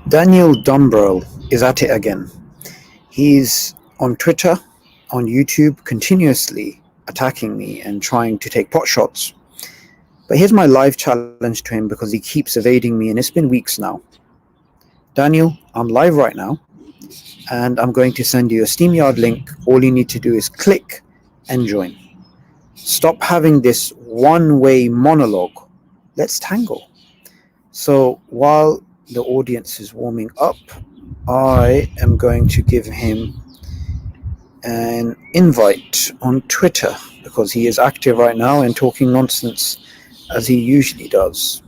Daniel Dumbrill is at it again. He's on Twitter, on YouTube, continuously attacking me and trying to take pot shots. But here's my live challenge to him because he keeps evading me, and it's been weeks now. Daniel, I'm live right now, and I'm going to send you a StreamYard link. All you need to do is click and join. Stop having this one-way monologue. Let's tangle. So while the audience is warming up, I am going to give him an invite on Twitter because he is active right now and talking nonsense as he usually does.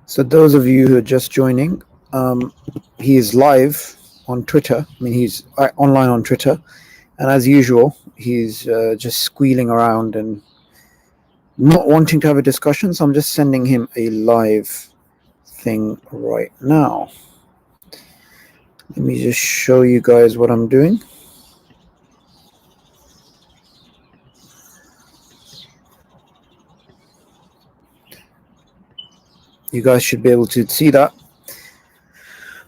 So those of you who are just joining, he is live on Twitter. I mean, he's online on Twitter, and as usual, he's just squealing around and not wanting to have a discussion. So I'm just sending him a live thing right now. Let me just show you guys what I'm doing. You guys should be able to see that.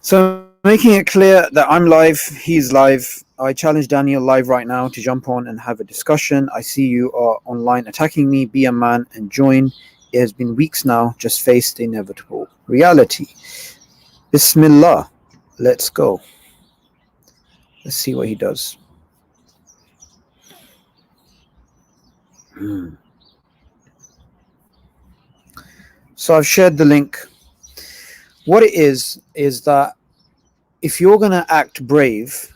So making it clear that I'm live, he's live. I challenge Daniel live right now to jump on and have a discussion. I see you are online attacking me. Be a man and join. It has been weeks now. Just face the inevitable reality. Bismillah. Let's go. Let's see what he does. So I've shared the link. What it is that if you're going to act brave,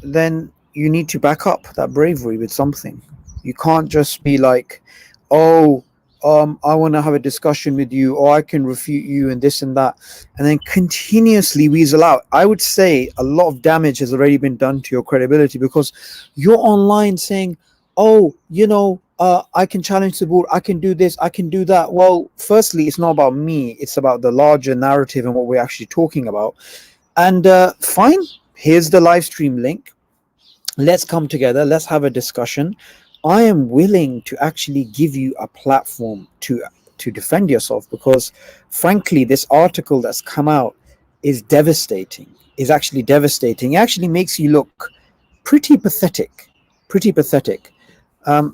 then you need to back up that bravery with something. You can't just be like, oh, I want to have a discussion with you, or I can refute you and this and that, and then continuously weasel out. I would say a lot of damage has already been done to your credibility because you're online saying, oh, I can challenge the board, I can do this, I can do that. Well, firstly, it's not about me, it's about the larger narrative and what we're actually talking about. And fine, here's the live stream link. Let's come together, let's have a discussion. I am willing to actually give you a platform to defend yourself because, frankly, this article that's come out is devastating. Is actually devastating. It actually makes you look pretty pathetic.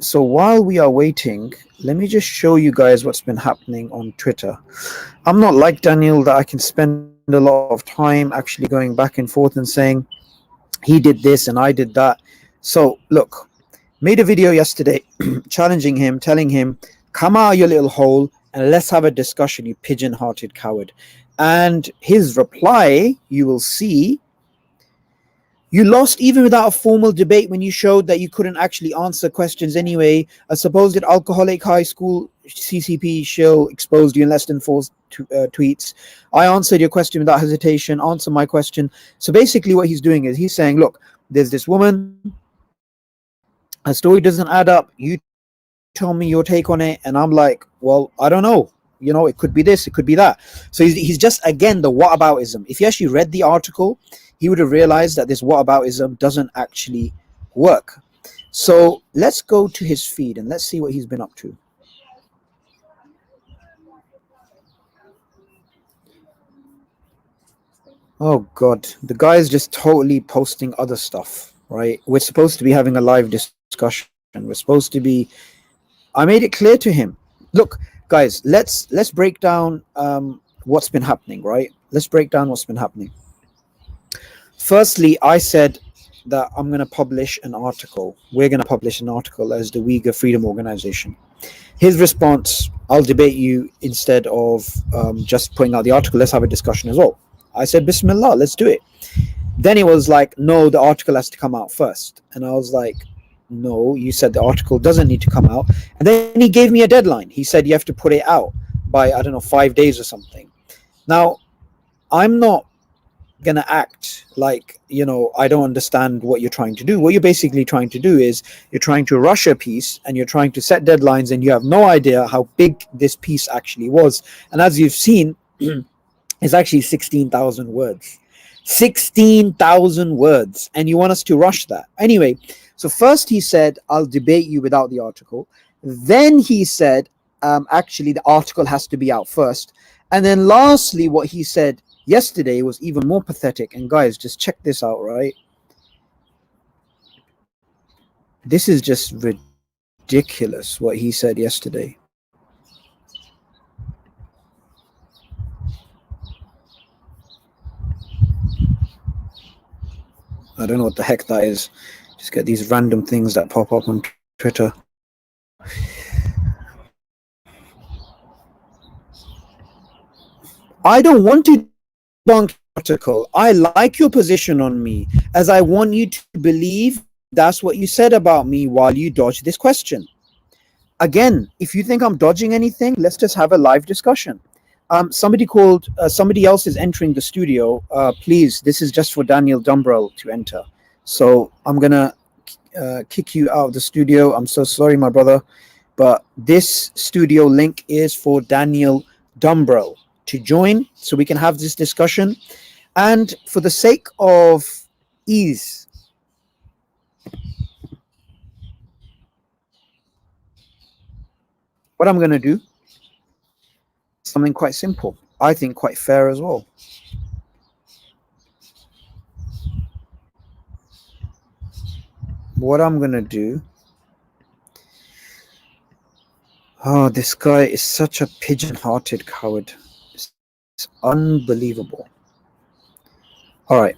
So while we are waiting, let me just show you guys what's been happening on Twitter. I'm not like Daniel that I can spend a lot of time actually going back and forth and saying he did this and I did that. So look, made a video yesterday challenging him, telling him, come out of your little hole and let's have a discussion, you pigeon-hearted coward. And his reply, you will see, you lost even without a formal debate when you showed that you couldn't actually answer questions anyway. A supposed alcoholic high school CCP show exposed you in less than four tweets. I answered your question without hesitation. Answer my question. So basically what he's doing is he's saying, look, there's this woman, her story doesn't add up. You tell me your take on it. And I'm like, well, I don't know. You know, it could be this, it could be that. So he's just, again, the whataboutism. If you actually read the article, he would have realized that this whataboutism doesn't actually work. So let's go to his feed and let's see what he's been up to. Oh God, the guy is just totally posting other stuff, right? We're supposed to be having a live discussion. We're supposed to be, I made it clear to him. Look, guys, let's break down what's been happening, right? Let's break down what's been happening. Firstly, I said that I'm going to publish an article. We're going to publish an article as the Uyghur Freedom Organization. His response, I'll debate you instead of just putting out the article. Let's have a discussion as well. I said, Bismillah, let's do it. Then he was like, no, the article has to come out first. And I was like, no, you said the article doesn't need to come out. And then he gave me a deadline. He said you have to put it out by, I don't know, 5 days or something. Now, I'm not going to act like, you know, I don't understand what you're trying to do. What you're basically trying to do is you're trying to rush a piece and you're trying to set deadlines and you have no idea how big this piece actually was. And as you've seen, it's actually 16,000 words. 16,000 words. And you want us to rush that. Anyway, so first he said, I'll debate you without the article. Then he said, actually, the article has to be out first. And then lastly, what he said yesterday was even more pathetic. And guys, just check this out, right? This is just ridiculous what he said yesterday. I don't know what the heck that is. Just get these random things that pop up on Twitter. I don't want to debunk the article. I like your position on me, as I want you to believe that's what you said about me while you dodge this question. Again, if you think I'm dodging anything, let's just have a live discussion. Somebody else is entering the studio. Please, this is just for Daniel Dumbrill to enter. So I'm going to kick you out of the studio. I'm so sorry, my brother. But this studio link is for Daniel Dumbrill to join so we can have this discussion. And for the sake of ease, what I'm going to do, something quite simple, I think quite fair as well. What I'm going to do, oh, this guy is such a pigeon-hearted coward. It's unbelievable. All right.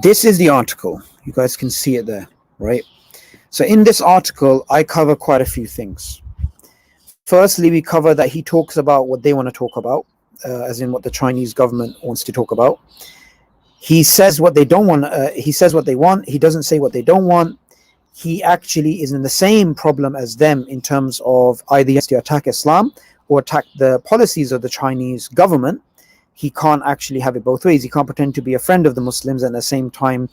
This is the article. You guys can see it there, right? So in this article, I cover quite a few things. Firstly, we cover that he talks about what they want to talk about, as in what the Chinese government wants to talk about. He says what they don't want. He says what they want. He doesn't say what they don't want. He actually is in the same problem as them in terms of either he has to attack Islam or attack the policies of the Chinese government. He can't actually have it both ways. He can't pretend to be a friend of the Muslims and at the same time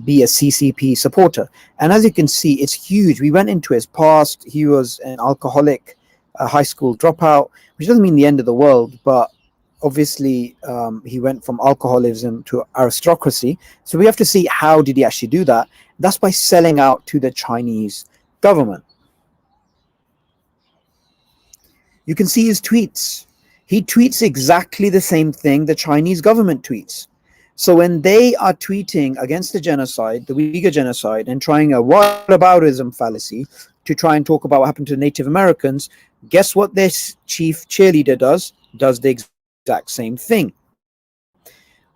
be a CCP supporter. And as you can see, it's huge. We went into his past. He was an alcoholic, high school dropout, which doesn't mean the end of the world, but obviously he went from alcoholism to aristocracy. So we have to see, how did he actually do that? That's by selling out to the Chinese government. You can see his tweets. He tweets exactly the same thing the Chinese government tweets. So when they are tweeting against the genocide, the Uyghur genocide, and trying a whataboutism fallacy to try and talk about what happened to Native Americans, guess what this chief cheerleader does? Does the exact same thing.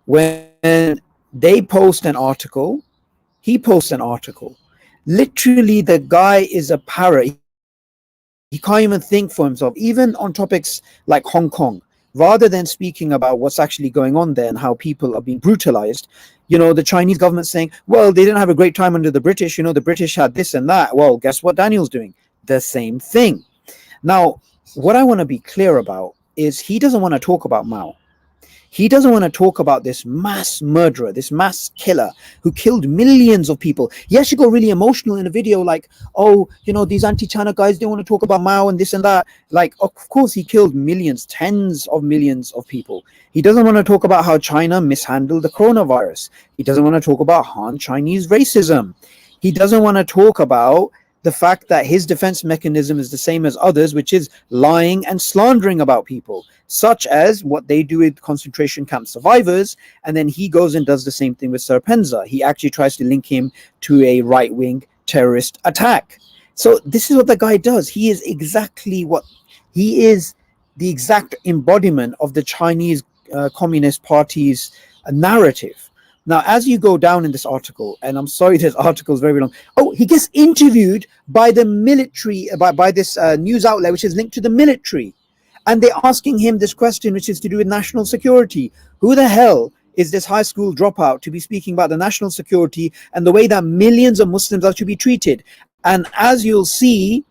When they post an article, he posts an article. Literally, the guy is a parrot. He can't even think for himself, even on topics like Hong Kong. Rather than speaking about what's actually going on there and how people are being brutalized, the Chinese government saying, well, they didn't have a great time under the British. The British had this and that. Well, guess what Daniel's doing? The same thing. Now, what I want to be clear about is he doesn't want to talk about Mao. He doesn't want to talk about this mass murderer, this mass killer who killed millions of people. He actually got really emotional in a video like, oh, these anti-China guys don't want to talk about Mao and this and that. Like, of course, he killed millions, tens of millions of people. He doesn't want to talk about how China mishandled the coronavirus. He doesn't want to talk about Han Chinese racism. He doesn't want to talk about the fact that his defense mechanism is the same as others, which is lying and slandering about people, such as what they do with concentration camp survivors. And then he goes and does the same thing with Serpenza. He actually tries to link him to a right-wing terrorist attack. So this is what the guy does. He is the exact embodiment of the Chinese Communist Party's narrative. Now, as you go down in this article, and I'm sorry this article is very long. Oh, he gets interviewed by the military, by this news outlet, which is linked to the military. And they're asking him this question, which is to do with national security. Who the hell is this high school dropout to be speaking about the national security and the way that millions of Muslims are to be treated? And as you'll see,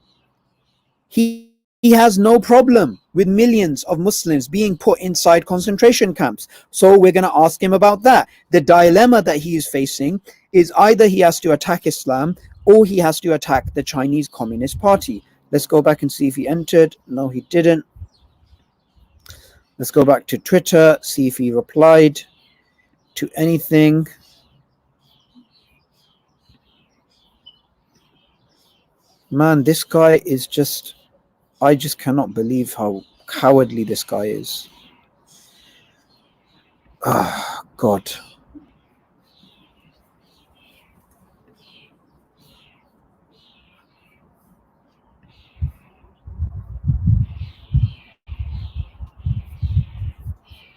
he has no problem with millions of Muslims being put inside concentration camps. So we're going to ask him about that. The dilemma that he is facing is either he has to attack Islam or he has to attack the Chinese Communist Party. Let's go back and see if he entered. No, he didn't. Let's go back to Twitter, see if he replied to anything. Man, this guy is just... I just cannot believe how cowardly this guy is. Ah, God.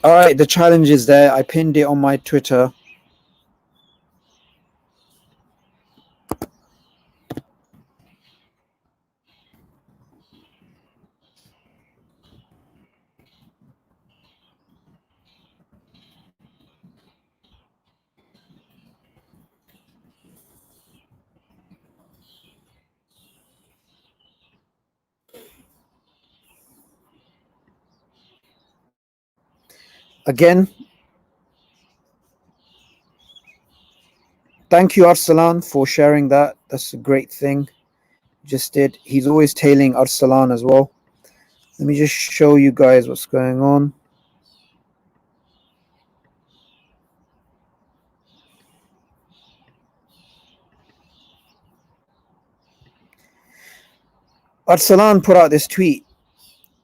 All right, the challenge is there. I pinned it on my Twitter. Again, thank you, Arsalan, for sharing that. That's a great thing. Just did. He's always tailing Arsalan as well. Let me just show you guys what's going on. Arsalan put out this tweet.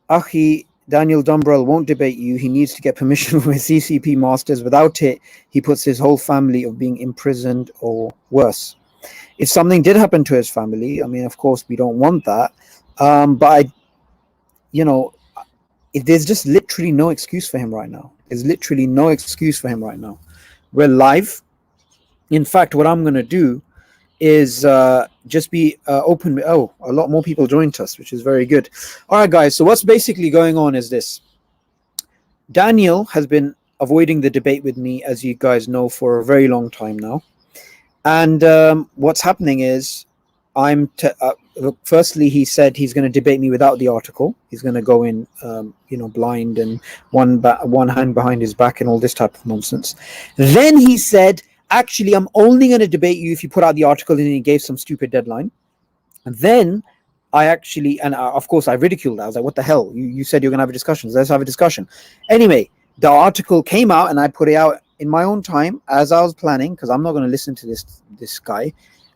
Akhi, Daniel Dumbrill won't debate you. He needs to get permission from his CCP masters. Without it, he puts his whole family of being imprisoned or worse. If something did happen to his family, I mean, of course, we don't want that. But there's just literally no excuse for him right now. There's literally no excuse for him right now. We're live. In fact, what I'm going to do is just be open. Oh, a lot more people joined us, which is very good. All right, guys. So what's basically going on is this. Daniel has been avoiding the debate with me, as you guys know, for a very long time now. And what's happening is firstly, he said he's going to debate me without the article. He's going to go in, blind and one hand behind his back and all this type of nonsense. Then he said, actually, I'm only going to debate you if you put out the article, and he gave some stupid deadline. And then of course, I ridiculed that. I was like, what the hell? You said you're going to have a discussion. Let's have a discussion. Anyway, the article came out and I put it out in my own time as I was planning, because I'm not going to listen to this guy.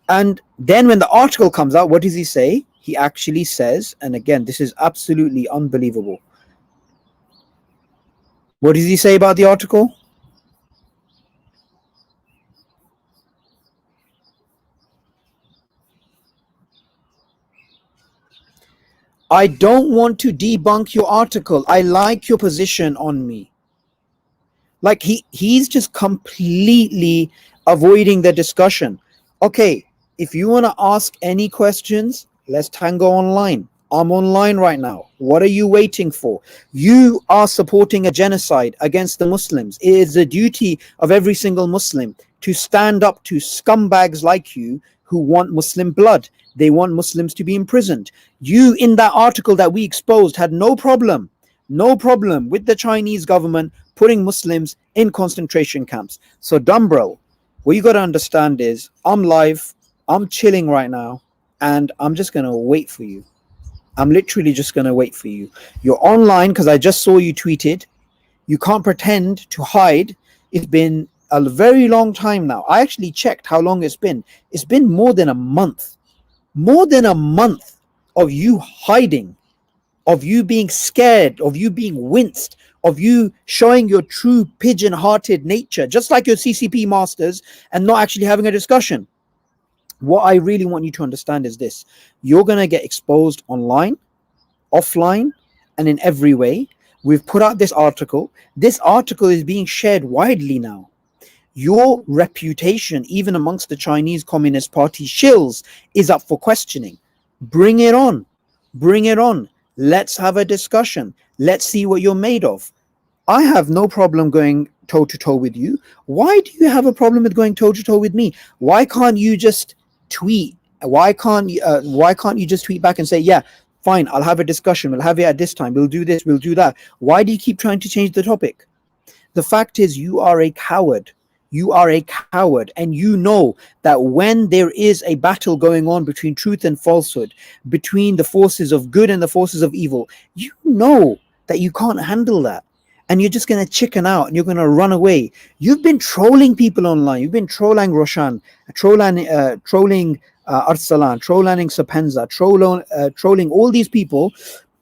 And then when the article comes out, what does he say? He actually says, and again, this is absolutely unbelievable. What does he say about the article? I don't want to debunk your article. I like your position on me. Like he's just completely avoiding the discussion. Okay, if you want to ask any questions, let's tango online. I'm online right now. What are you waiting for? You are supporting a genocide against the Muslims. It is the duty of every single Muslim to stand up to scumbags like you who want Muslim blood. They want Muslims to be imprisoned. You, in that article that we exposed, had no problem with the Chinese government putting Muslims in concentration camps. So, Dumbrill, what you got to understand is I'm live, I'm chilling right now, and I'm just going to wait for you. I'm literally just going to wait for you. You're online because I just saw you tweeted. You can't pretend to hide. It's been a very long time now. I actually checked how long it's been. It's been more than a month. More than a month of you hiding, of you being scared, of you being winced, of you showing your true pigeon-hearted nature, just like your CCP masters, and not actually having a discussion. What I really want you to understand is this. You're going to get exposed online, offline, and in every way. We've put out this article. This article is being shared widely now. Your reputation, even amongst the Chinese Communist Party shills, is up for questioning. Bring it on. Bring it on. Let's have a discussion. Let's see what you're made of. I have no problem going toe to toe with you. Why do you have a problem with going toe to toe with me? Why can't you just tweet? Why can't you just tweet back and say, yeah, fine, I'll have a discussion. We'll have it at this time. We'll do this. We'll do that. Why do you keep trying to change the topic? The fact is, you are a coward. You are a coward, and you know that when there is a battle going on between truth and falsehood, between the forces of good and the forces of evil, you know that you can't handle that. And you're just going to chicken out and you're going to run away. You've been trolling people online. You've been trolling Roshan, trolling Arsalan, trolling Sapenza, trolling all these people.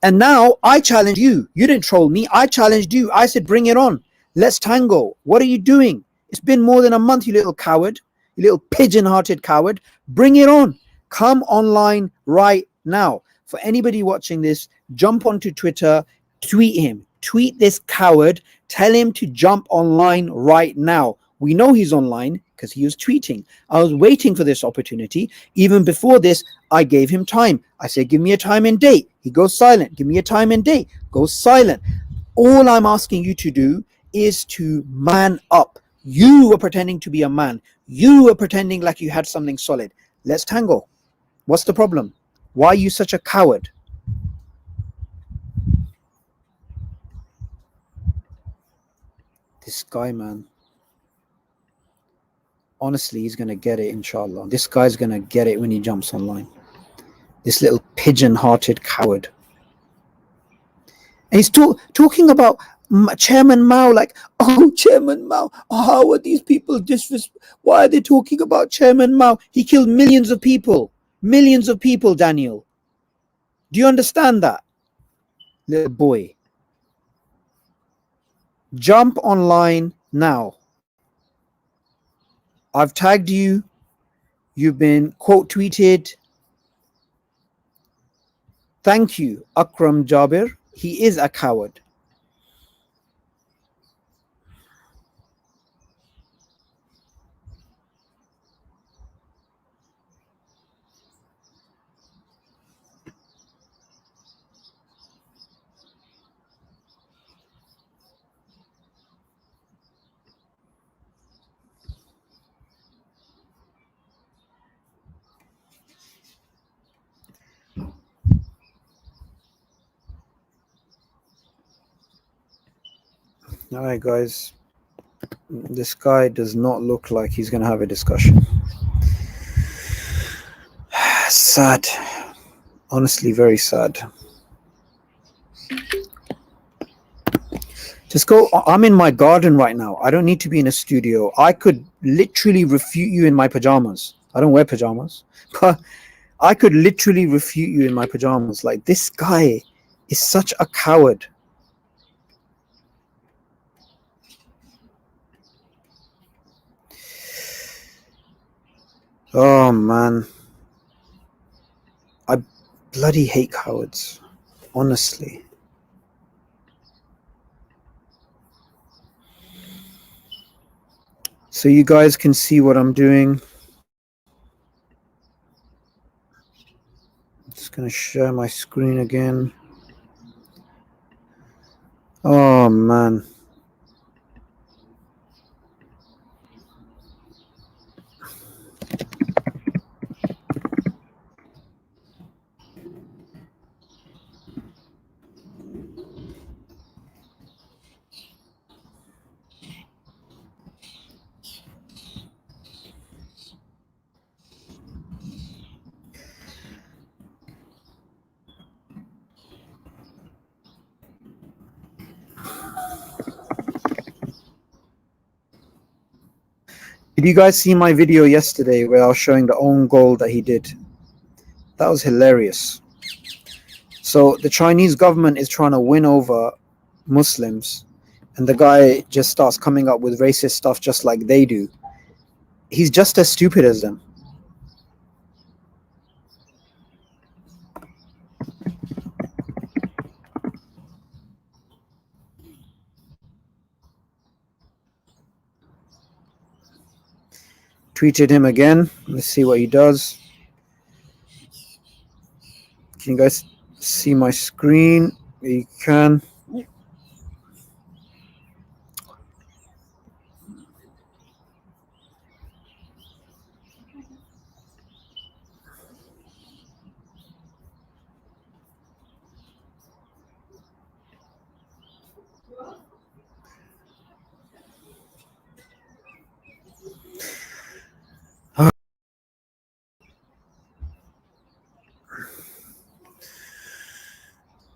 And now I challenge you. You didn't troll me. I challenged you. I said, bring it on. Let's tango. What are you doing? It's been more than a month, you little coward. You little pigeon-hearted coward. Bring it on. Come online right now. For anybody watching this, jump onto Twitter, tweet him. Tweet this coward. Tell him to jump online right now. We know he's online because he was tweeting. I was waiting for this opportunity. Even before this, I gave him time. I said, give me a time and date. He goes silent. Give me a time and date. Goes silent. All I'm asking you to do is to man up. You were pretending to be a man. You were pretending like you had something solid. Let's tango. What's the problem? Why are you such a coward? This guy, man. Honestly, he's going to get it, inshallah. This guy's going to get it when he jumps online. This little pigeon-hearted coward. And he's talking about Chairman Mao, like, oh, Chairman Mao, how are these people why are they talking about Chairman Mao? He killed millions of people, Daniel. Do you understand that? Little boy. Jump online now. I've tagged you. You've been quote tweeted. Thank you, Akram Jabir. He is a coward. All right, guys. This guy does not look like he's going to have a discussion. Sad. Honestly, very sad. Just go. I'm in my garden right now. I don't need to be in a studio. I could literally refute you in my pajamas. I don't wear pajamas, but I could literally refute you in my pajamas. Like, this guy is such a coward. Oh, man. I bloody hate cowards. Honestly. So you guys can see what I'm doing. Just gonna share my screen again. Oh man. Did you guys see my video yesterday where I was showing the own goal that he did? That was hilarious. So the Chinese government is trying to win over Muslims, and the guy just starts coming up with racist stuff just like they do. He's just as stupid as them. Tweeted him again. Let's see what he does. Can you guys see my screen? You can.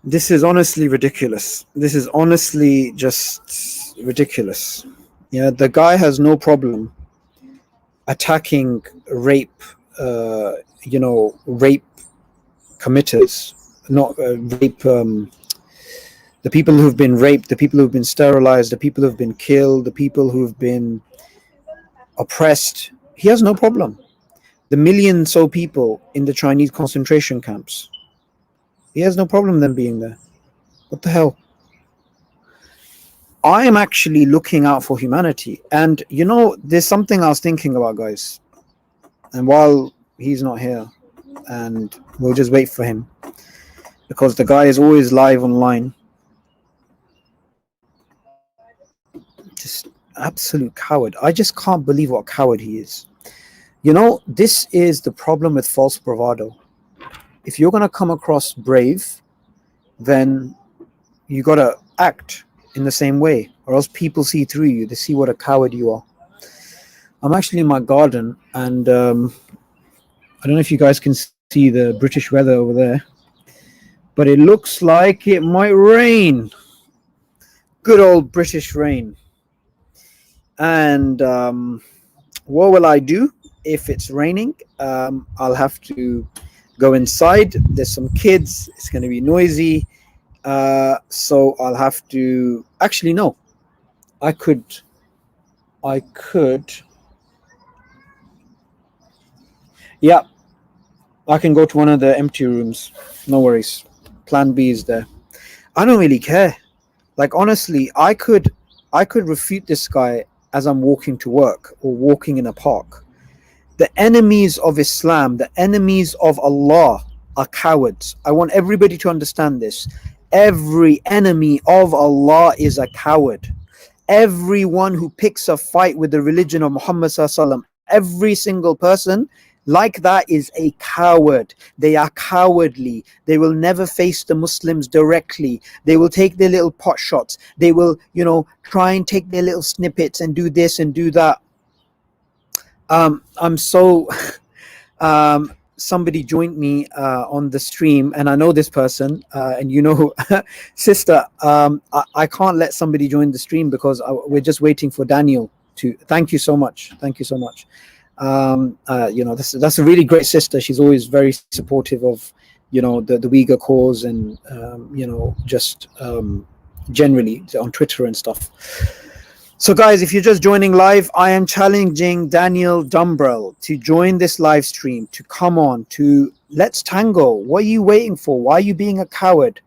This is honestly ridiculous. This is honestly just ridiculous. Yeah, the guy has no problem attacking rape, rape committers, not rape, the people who've been raped, the people who've been sterilized, the people who've been killed, the people who've been oppressed. He has no problem. The million so people in the Chinese concentration camps. He has no problem them being there. What the hell? I am actually looking out for humanity. And there's something I was thinking about, guys. And while he's not here, and we'll just wait for him, because the guy is always live online. Just absolute coward. I just can't believe what a coward he is. This is the problem with false bravado. If you're going to come across brave, then you got to act in the same way, or else people see through you. They see what a coward you are. I'm actually in my garden, and I don't know if you guys can see the British weather over there, but it looks like it might rain. Good old British rain. And what will I do if it's raining? I'll have to go inside. There's some kids. It's going to be noisy. So I'll have to... Actually, no. I could... Yeah. I can go to one of the empty rooms. No worries. Plan B is there. I don't really care. Like, honestly, I could refute this guy as I'm walking to work or walking in a park. The enemies of Islam, the enemies of Allah are cowards. I want everybody to understand this. Every enemy of Allah is a coward. Everyone who picks a fight with the religion of Muhammad sallallahu alaihi wasallam, every single person like that is a coward. They are cowardly. They will never face the Muslims directly. They will take their little pot shots. They will, try and take their little snippets and do this and do that. I'm so somebody joined me on the stream, and I know this person, and sister, I can't let somebody join the stream because we're just waiting for Daniel to... Thank you so much. That's a really great sister. She's always very supportive of the Uyghur cause, and just generally on Twitter and stuff. So guys, if you're just joining live, I am challenging Daniel Dumbrill to join this live stream, to come on, to let's tango. What are you waiting for? Why are you being a coward?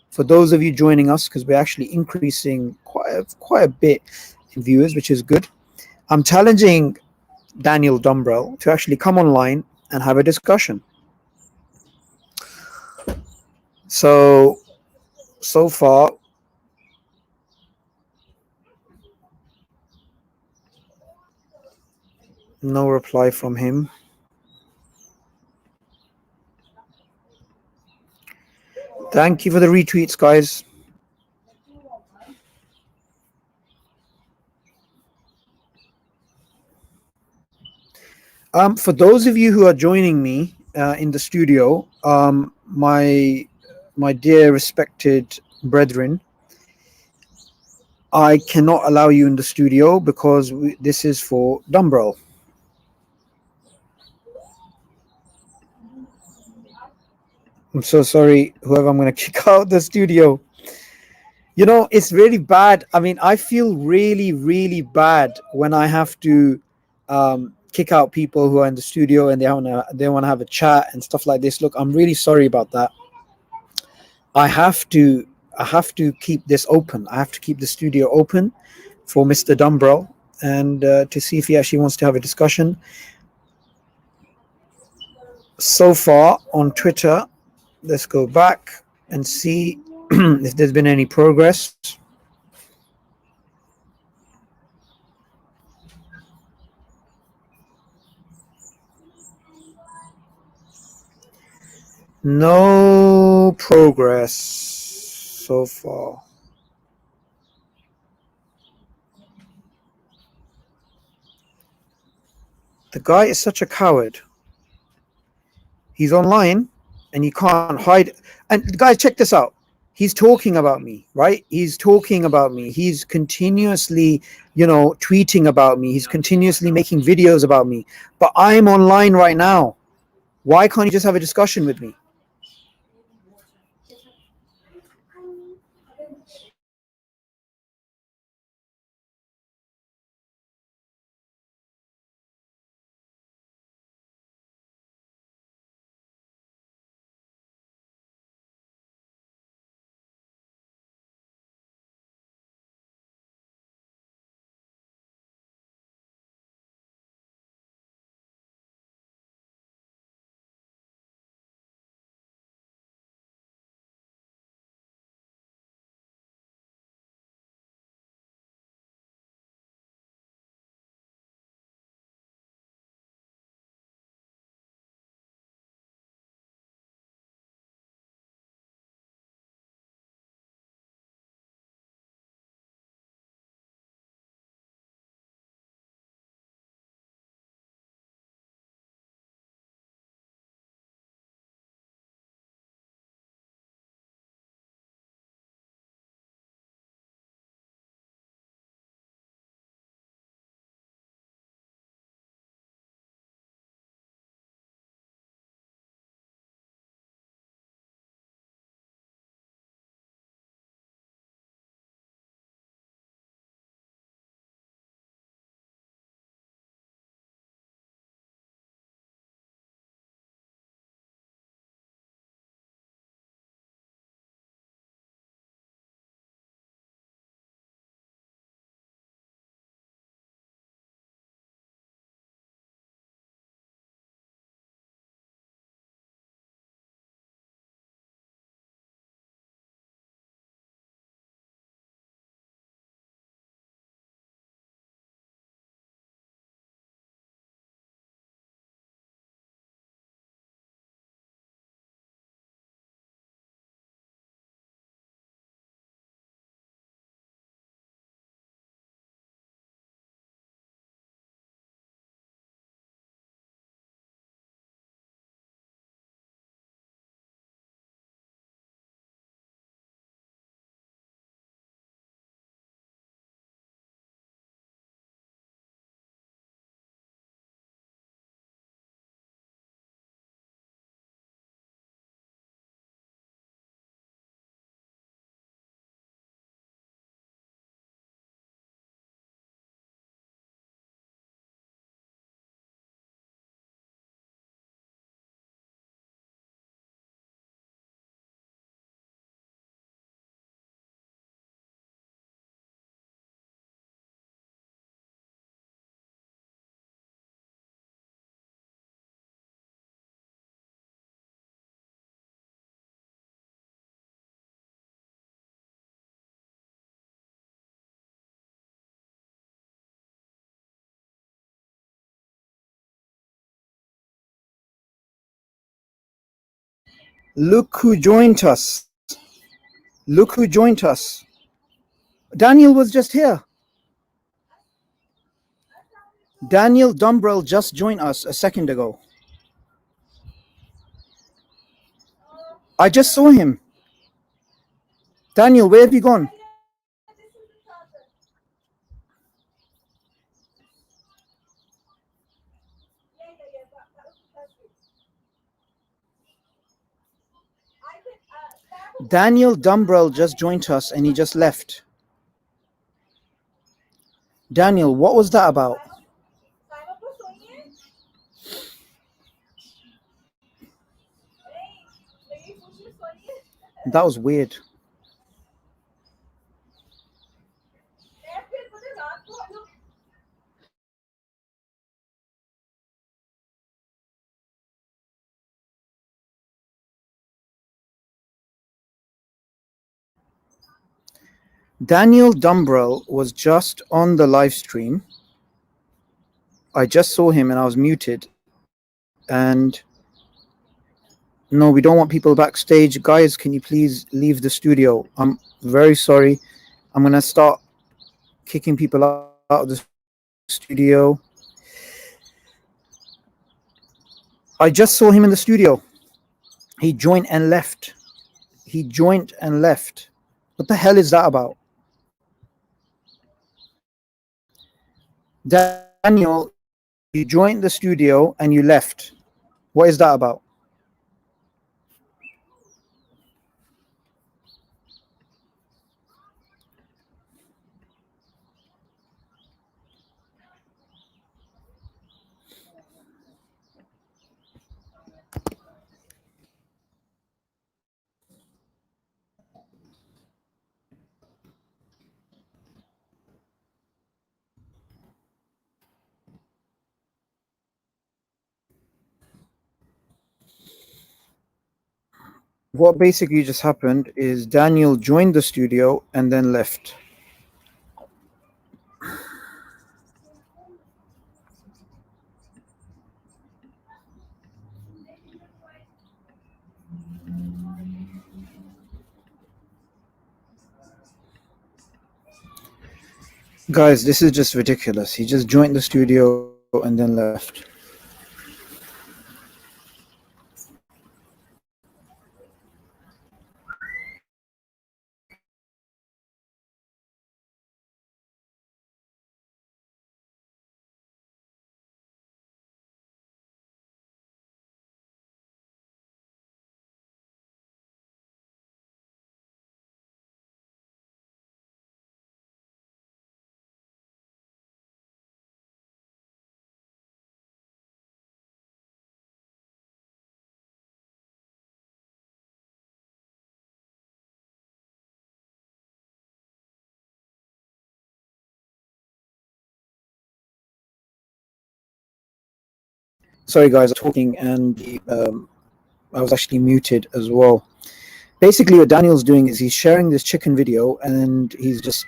For those of you joining us, because we're actually increasing quite a bit in viewers, which is good. I'm challenging Daniel Dumbrill to actually come online and have a discussion. So so far, no reply from him. Thank you for the retweets, guys. For those of you who are joining me in the studio, my dear respected brethren, I cannot allow you in the studio because this is for Dumbrill. I'm so sorry, whoever I'm going to kick out the studio. You know, it's really bad. I mean, I feel really, really bad when I have to kick out people who are in the studio and they want to have a chat and stuff like this. Look, I'm really sorry about that. I have to I have to keep this open. I have to keep the studio open for Mr. Dumbrill and to see if he actually wants to have a discussion. So far on Twitter, let's go back and see if there's been any progress. No progress so far. The guy is such a coward. He's online and he can't hide. And guys, check this out. He's talking about me, right? He's talking about me. He's continuously, tweeting about me. He's continuously making videos about me. But I'm online right now. Why can't you just have a discussion with me? Look who joined us. Look who joined us. Daniel was just here. Daniel Dumbrill just joined us a second ago. I just saw him. Daniel, where have you gone? Daniel Dumbrill just joined us and he just left. Daniel, what was that about? That was weird. Daniel Dumbrill was just on the live stream. I just saw him and I was muted. And no, we don't want people backstage. Guys, can you please leave the studio? I'm very sorry. I'm going to start kicking people out of the studio. I just saw him in the studio. He joined and left. He joined and left. What the hell is that about? Daniel, you joined the studio and you left. What is that about? What basically just happened is Daniel joined the studio and then left. Guys, this is just ridiculous. He just joined the studio and then left. Sorry guys, I'm talking and I was actually muted as well. Basically what Daniel's doing is he's sharing this chicken video and he's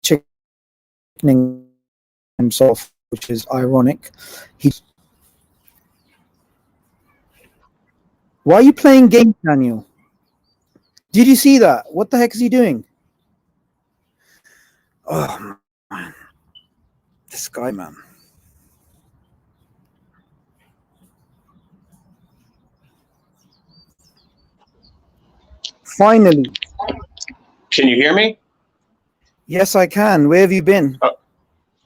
chickening himself, which is ironic. Why are you playing games, Daniel? Did you see that? What the heck is he doing? Oh man. This guy, man. Finally. Can you hear me? Yes, I can. Where have you been?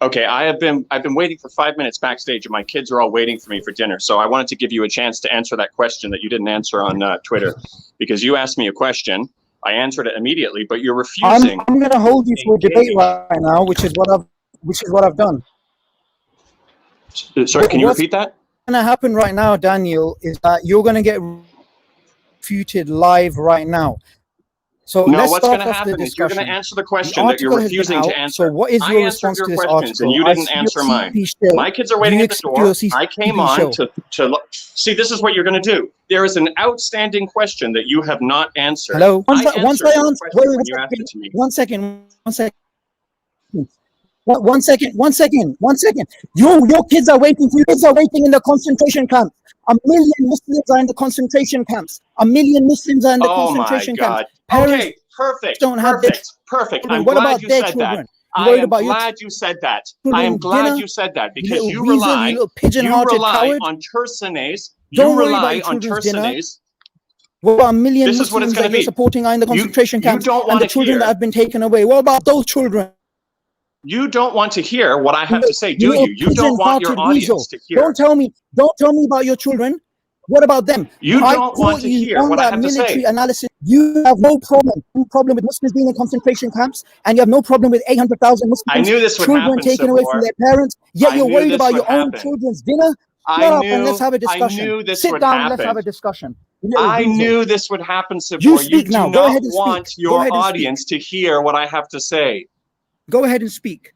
Okay, I've been waiting for 5 minutes backstage, and my kids are all waiting for me for dinner. So I wanted to give you a chance to answer that question that you didn't answer on Twitter, because you asked me a question. I answered it immediately, but you're refusing. I'm going to hold you for a debate right now, which is what I've done. Sorry, can you repeat that? What's going to happen right now, Daniel, is that you're going to get refuted live right now. So no, what's going to happen is you're going to answer the question that you're refusing to answer. So what is your response to this article? And you didn't answer mine. My kids are waiting at the door. I came on to see, this is what you're going to do. There is an outstanding question that you have not answered. Hello? Once I answer, you asked it to me. One second. One second. Your kids are waiting for you. Kids are waiting in the concentration camp. 1 million Muslims are in the concentration camps. 1 million Muslims are in the concentration camps. Parents perfect. Don't have perfect. I'm glad you said that. I am glad you said that. I am glad you said that because you rely on tercenes. Don't rely on tercenes. What about 1 million Muslims that you're supporting are in the concentration camps and the children that have been taken away? What about those children? You don't want to hear what I have to say, do you? You don't want your audience to hear. Don't tell me about your children. What about them? You don't want to hear what I have to say. Military analysis. You have no problem with Muslims being in concentration camps, and you have no problem with 800,000 Muslims. I knew this would happen, taken away from their parents. Yet you're worried about your own children's dinner. Shut up and let's have a discussion. I knew this Sit would down, happen. Let's have a discussion. I knew this would happen, Sabor. You speak now. do not want your audience to hear what I have to say. Go ahead and speak.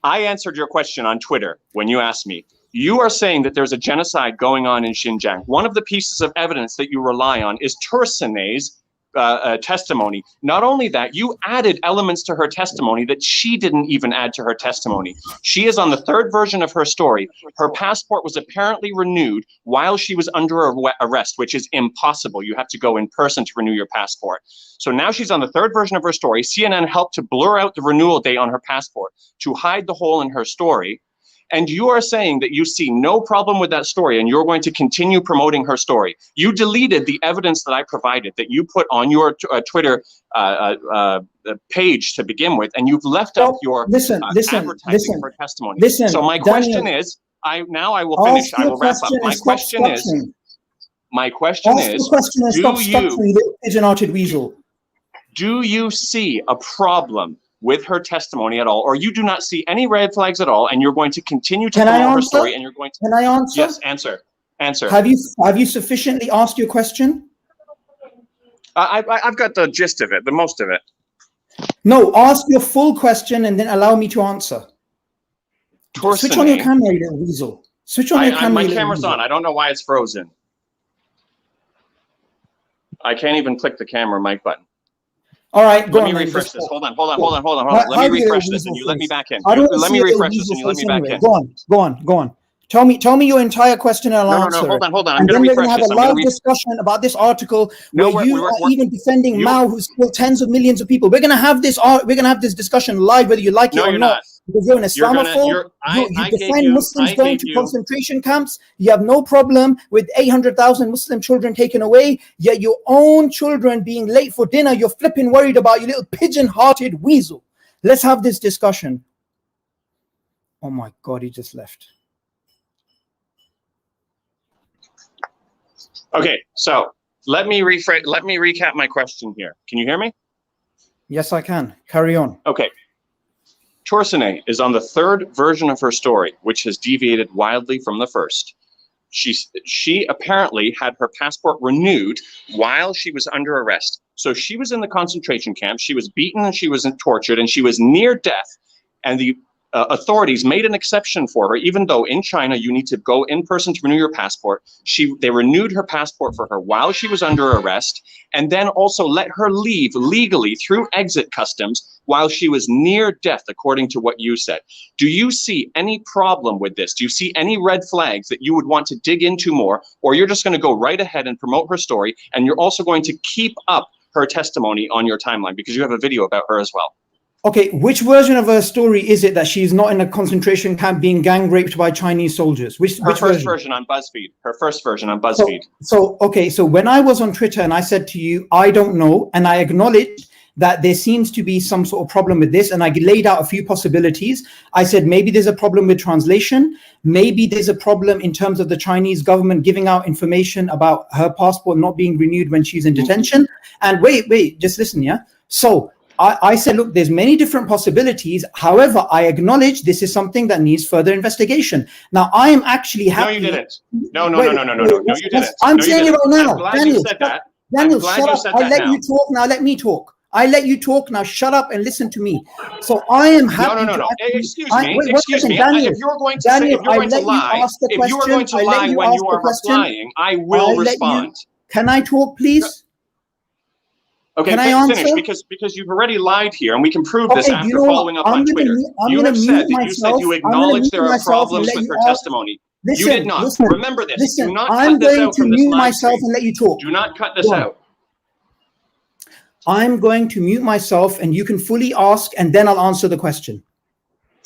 I answered your question on Twitter when you asked me. You are saying that there's a genocide going on in Xinjiang. One of the pieces of evidence that you rely on is Tursunay's testimony. Not only that, you added elements to her testimony that she didn't even add to her testimony. She is on the third version of her story. Her passport was apparently renewed while she was under arrest, which is impossible. You have to go in person to renew your passport. So now she's on the third version of her story. CNN helped to blur out the renewal date on her passport to hide the hole in her story. And you are saying that you see no problem with that story and you're going to continue promoting her story. You deleted the evidence that I provided, that you put on your Twitter page to begin with, and you've left out your advertising of her testimony. So my question is, I will finish. I will wrap up. My question is, do you see a problem with her testimony at all, or you do not see any red flags at all, and you're going to continue to promote her story, and you're going to— Can I answer? Yes, answer. Have you sufficiently asked your question? I've got the gist of it, the most of it. No, ask your full question and then allow me to answer. Switch on your camera, you little weasel. Switch on your camera. My camera's on. I don't know why it's frozen. I can't even click the camera mic button. All right, let me refresh this. Hold on. Let me refresh this and you let me back in. Let me refresh this and you let me back in. Go on. Tell me your entire question and I'll answer. No, hold on. I'm going to refresh this. And then we're going to have a live discussion about this article where you are even defending Mao, who's killed tens of millions of people. We're going to have this discussion live, whether you like it or not. Because you're an Islamophobe. You defend Muslims going to concentration camps. You have no problem with 800,000 Muslim children taken away. Yet your own children being late for dinner, you're flipping worried about, you little pigeon-hearted weasel. Let's have this discussion. Oh my God, he just left. Okay, so let me recap my question here. Can you hear me? Yes, I can. Carry on. Okay. Tursunay is on the third version of her story, which has deviated wildly from the first. She apparently had her passport renewed while she was under arrest. So she was in the concentration camp, she was beaten and she was tortured and she was near death. And the authorities made an exception for her, even though in China you need to go in person to renew your passport. They renewed her passport for her while she was under arrest, and then also let her leave legally through exit customs while she was near death, according to what you said. Do you see any problem with this? Do you see any red flags that you would want to dig into more, or you're just going to go right ahead and promote her story, and you're also going to keep up her testimony on your timeline because you have a video about her as well? Okay, which version of her story is it that she's not in a concentration camp being gang raped by Chinese soldiers? Which first version on BuzzFeed. Her first version on BuzzFeed. So when I was on Twitter and I said to you, I don't know, and I acknowledged that there seems to be some sort of problem with this, and I laid out a few possibilities. I said maybe there's a problem with translation, maybe there's a problem in terms of the Chinese government giving out information about her passport not being renewed when she's in detention. And wait, just listen, yeah? So I said, look, there's many different possibilities. However, I acknowledge this is something that needs further investigation. Now, I am actually happy. No, you didn't. No, you didn't. I'm saying it right now. Daniel, Daniel, shut up. I let you talk. Now let me talk. I let you talk. Now shut up and listen to me. So I am happy. No. Excuse me. Daniel, if you're going to lie when you are replying, I will respond. Can I talk, please? Okay, Can I answer? finish because you've already lied here, and we can prove this Okay, after you know what? following up I'm on gonna Twitter. mute- I'm You gonna have mute said that myself. you I'm gonna acknowledge mute there are myself and problems let with you her ask. testimony. Listen, You did not. listen, Remember this. listen. Do not I'm cut this going out to from this mute live myself stream. and let you talk. Do not cut this Go on. out. I'm going to mute myself, and you can fully ask, and then I'll answer the question.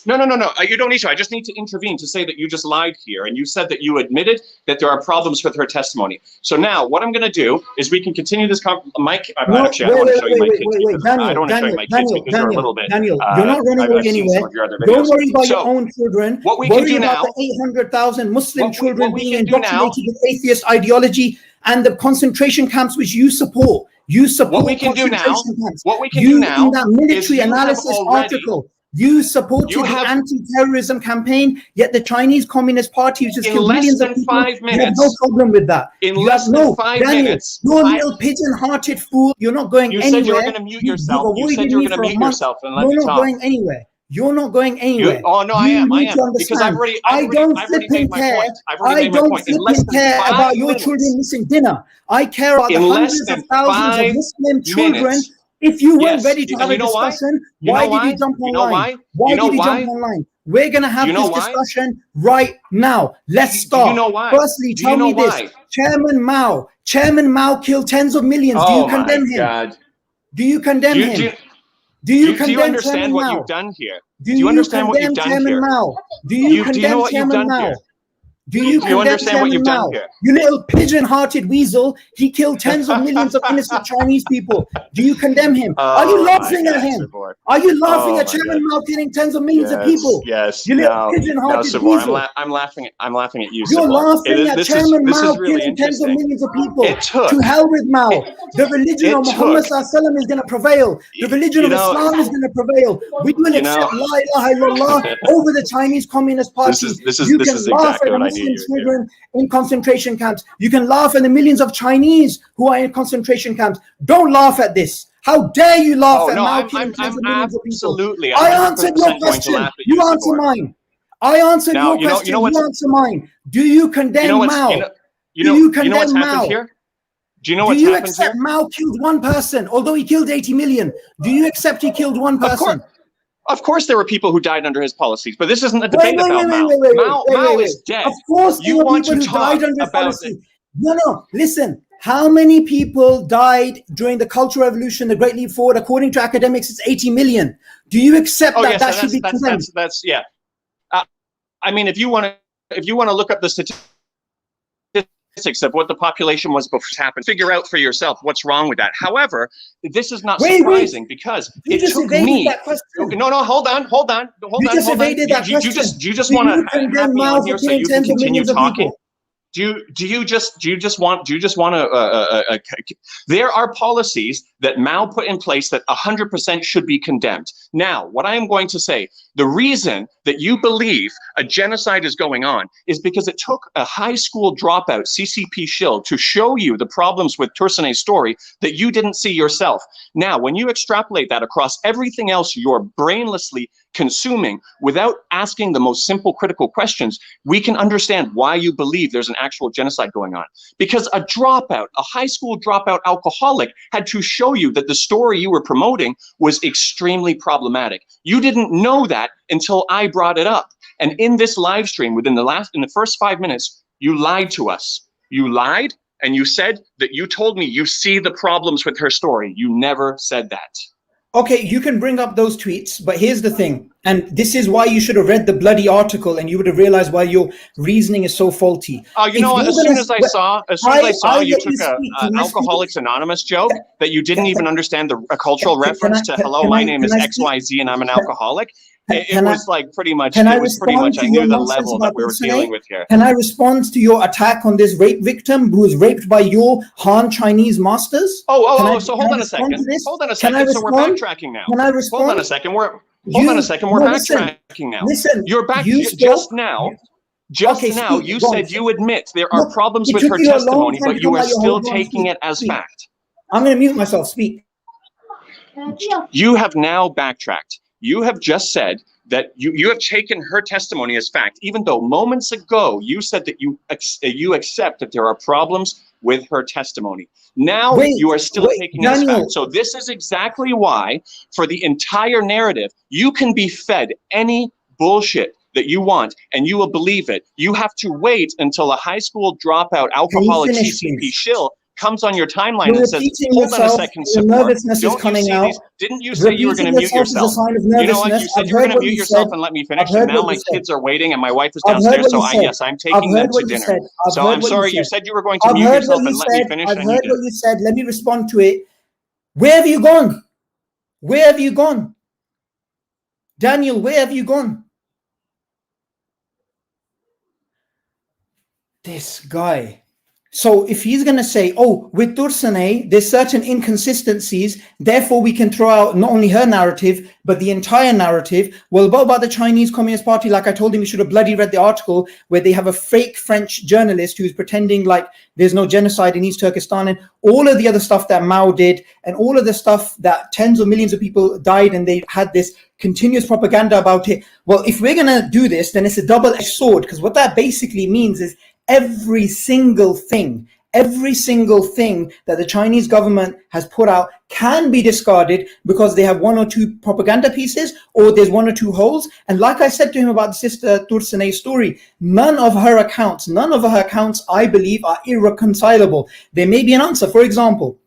No. You don't need to. I just need to intervene to say that you just lied here, and you said that you admitted that there are problems with her testimony. So now, what I'm going to do is we can continue this. Mike, actually, I don't want to show you my kids because I don't want to show you my kids because they're a little bit. Daniel, you're not running away I've seen anywhere. some of your other videos. Don't worry about your own children. What we can do about now, the 800,000 Muslim children what we being can do now- indoctrinated with atheist ideology and the concentration camps which you support. You support What we can do now- concentration camps. what we can you, do now in that military is you have analysis already- article, you supported You have- the anti-terrorism campaign, yet the Chinese Communist Party, which has In killed less millions of than people, 5 you have no minutes- problem with that. in You less have than 5 Daniel, minutes, you're a I- little pigeon-hearted fool. You're not going You anywhere. said you were going to mute yourself. You've You said avoided you were me going to for a mute month. yourself and let You're me not talk. going anywhere. You're not going anywhere. Oh no, I You am. need to Because I've understand. already I don't made flipping my care. point. I've already I made my don't point. In less flipping than care 5 about your minutes. children missing dinner. I care about the In less hundreds than of thousands of 5 Muslim children. minutes. If you weren't Yes. ready to And have a you know why? discussion, You why know did why? you jump You know online? why? Why You know did you why? jump online? We're gonna have You know this why? discussion right now. Let's Do start. you know why? Firstly, Do tell you know me this: why? Chairman Mao killed tens of millions. Do you Oh my condemn him? God. Do you condemn Do him? you, Do you do you condemn understand Chairman what Mao? you've done here? Do you understand what condemn you've done Chairman here? Mao? Do Do you you know condemn what you've Chairman done Mao? here? Do you Do you condemn understand what Chairman you've done Mao? here? You little pigeon-hearted weasel. He killed tens of millions of innocent Chinese people. Do you condemn him? Are you Oh, laughing my at God, him? Sabor. Are you laughing Oh, at my Chairman God. Mao killing tens of millions of people? Yes. You little No, pigeon-hearted Sabor. weasel. I'm laughing at you, You're Sabor. laughing at Chairman This Mao is really killing tens of interesting. millions of people. It took- To hell with Mao. The religion it of Muhammad took- Sallallahu is going to prevail. The religion You of know- Islam is going to prevail. We will You know- accept La ilaha illallah over the Chinese Communist Party. This You is can laugh exactly at the what I knew Muslim you would do. children in concentration camps. You can laugh at the millions of Chinese who are in concentration camps. Don't laugh at this. How dare you laugh Oh at no, Mao I'm killing tens of millions of people? absolutely. I answered your 100% going to question. laugh at You answer Sabor. mine. I answered Now, your you know question. You what's- answer mine. Do you condemn You know what's Mao? you know Do you you know what's condemn happened Mao? here? Do you know Do what's you happened accept here? Mao killed one person, although he killed 80 million? Do you accept he killed one person? Of course, there were people who died under his policies, but this isn't a debate about Mao. Mao is dead. Of course, there You were want people to who talk died under his about policy. No, listen. How many people died during the Cultural Revolution, the Great Leap Forward? According to academics, it's 80 million. Do you accept that yes, that should be condemned? that's yeah. I mean, if you want to look up the statistics of what the population was before it happened, figure out for yourself what's wrong with that. However, this is not surprising because You it just took evaded me. that question. No, hold on. You just evaded that question. You just Do want you to condemn have me Mao on for here so killing you can tens of continue millions of talking? people? Do you just want to there are policies that Mao put in place that 100% should be condemned. Now, what I am going to say, the reason that you believe a genocide is going on is because it took a high school dropout CCP shill to show you the problems with Tursunay's story that you didn't see yourself. Now, when you extrapolate that across everything else you're brainlessly consuming without asking the most simple critical questions, we can understand why you believe there's an actual genocide going on. Because a dropout, a high school dropout alcoholic had to show you that the story you were promoting was extremely problematic. You didn't know that until I brought it up. And in this live stream, in the first 5 minutes, you lied to us. You lied and you said that you told me you see the problems with her story. You never said that. Okay, you can bring up those tweets, but here's the thing, and this is why you should have read the bloody article, and you would have realized why your reasoning is so faulty. Oh, you know what? As soon as I saw you took an Alcoholics Anonymous joke that you didn't even understand a cultural reference to "Hello, my name is XYZ and I'm an alcoholic." It was like pretty much. It was pretty much. I knew the level that we were dealing with here. Can I respond to your attack on this rape victim who was raped by your Han Chinese masters? So hold on a second. Hold on a second. So we're backtracking now. Can I respond? Hold on a second. We're backtracking now. Listen. You're back just now. You said you admit there are problems with her testimony, but you are still taking it as fact. I'm going to mute myself. Speak. You have now backtracked. You have just said that you have taken her testimony as fact, even though moments ago you said that you accept that there are problems with her testimony. Now you are still taking it as fact. So this is exactly why, for the entire narrative, you can be fed any bullshit that you want, and you will believe it. You have to wait until a high school dropout alcoholic CCP shill comes on your timeline and says, hold on a second, support. Don't you see these? Didn't you say you were going to mute yourself? You know what? You said you were going to mute yourself and let me finish, and now my kids are waiting and my wife is downstairs, so yes, I'm taking them to dinner. So I'm sorry, you said you were going to mute yourself and let me finish, and you did. I've heard what you said. Let me respond to it. Where have you gone? Where have you gone? Daniel, where have you gone? This guy. So if he's going to say, oh, with Tursunay, there's certain inconsistencies, therefore we can throw out not only her narrative, but the entire narrative. Well, what about the Chinese Communist Party? Like I told him, he should have bloody read the article where they have a fake French journalist who's pretending like there's no genocide in East Turkestan, and all of the other stuff that Mao did, and all of the stuff that tens of millions of people died, and they had this continuous propaganda about it. Well, if we're going to do this, then it's a double-edged sword, because what that basically means is every single thing that the Chinese government has put out can be discarded because they have one or two propaganda pieces, or there's one or two holes. And like I said to him about the sister Tursunay's story, none of her accounts, I believe, are irreconcilable. There may be an answer. For example,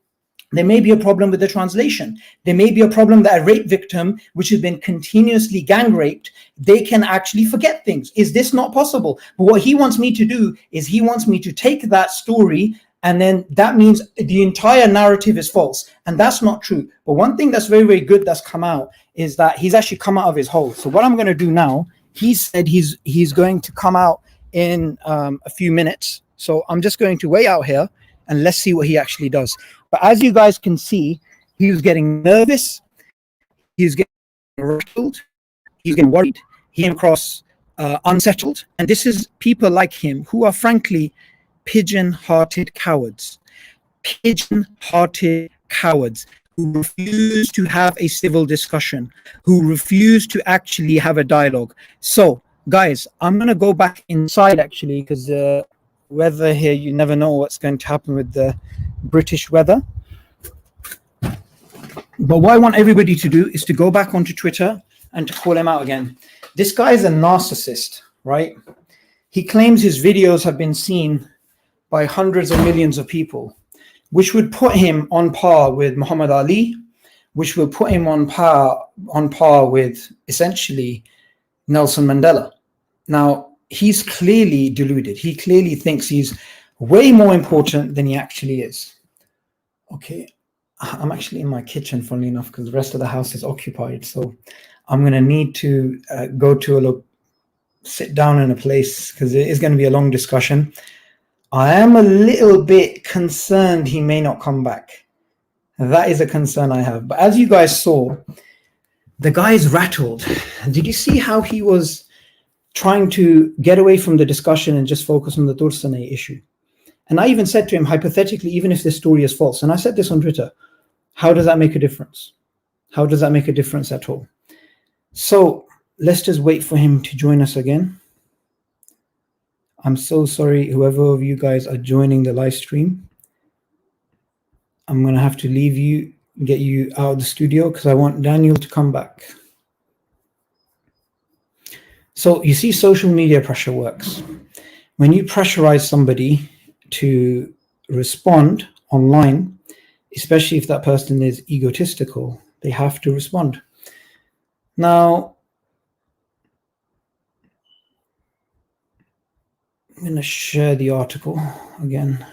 there may be a problem with the translation. There may be a problem that a rape victim, which has been continuously gang raped, they can actually forget things. Is this not possible? But what he wants me to do is he wants me to take that story, and then that means the entire narrative is false. And that's not true. But one thing that's very, very good that's come out is that he's actually come out of his hole. So what I'm going to do now, he said he's going to come out in a few minutes. So I'm just going to wait out here and let's see what he actually does. But as you guys can see, he was getting nervous, he was getting rattled, he was getting worried, he came across unsettled. And this is people like him who are frankly pigeon-hearted cowards. Pigeon-hearted cowards who refuse to have a civil discussion, who refuse to actually have a dialogue. So, guys, I'm going to go back inside actually, because weather here, you never know what's going to happen with the British weather. But what I want everybody to do is to go back onto Twitter and to call him out again. This guy is a narcissist, right? He claims his videos have been seen by hundreds of millions of people, which would put him on par with Muhammad Ali, which will put him on par with essentially Nelson Mandela. Now, he's clearly deluded. He clearly thinks he's way more important than he actually is. Okay, I'm actually in my kitchen, funnily enough, because the rest of the house is occupied. So I'm going to need to sit down in a place, because it is going to be a long discussion. I am a little bit concerned he may not come back. That is a concern I have. But as you guys saw, the guy is rattled. Did you see how he was trying to get away from the discussion and just focus on the Tursunay issue? And I even said to him, hypothetically, even if this story is false, and I said this on Twitter, how does that make a difference? How does that make a difference at all? So let's just wait for him to join us again. I'm so sorry, whoever of you guys are joining the live stream. I'm going to have to leave you, get you out of the studio, because I want Daniel to come back. So you see, social media pressure works. When you pressurize somebody to respond online, especially if that person is egotistical, they have to respond. Now, I'm going to share the article again.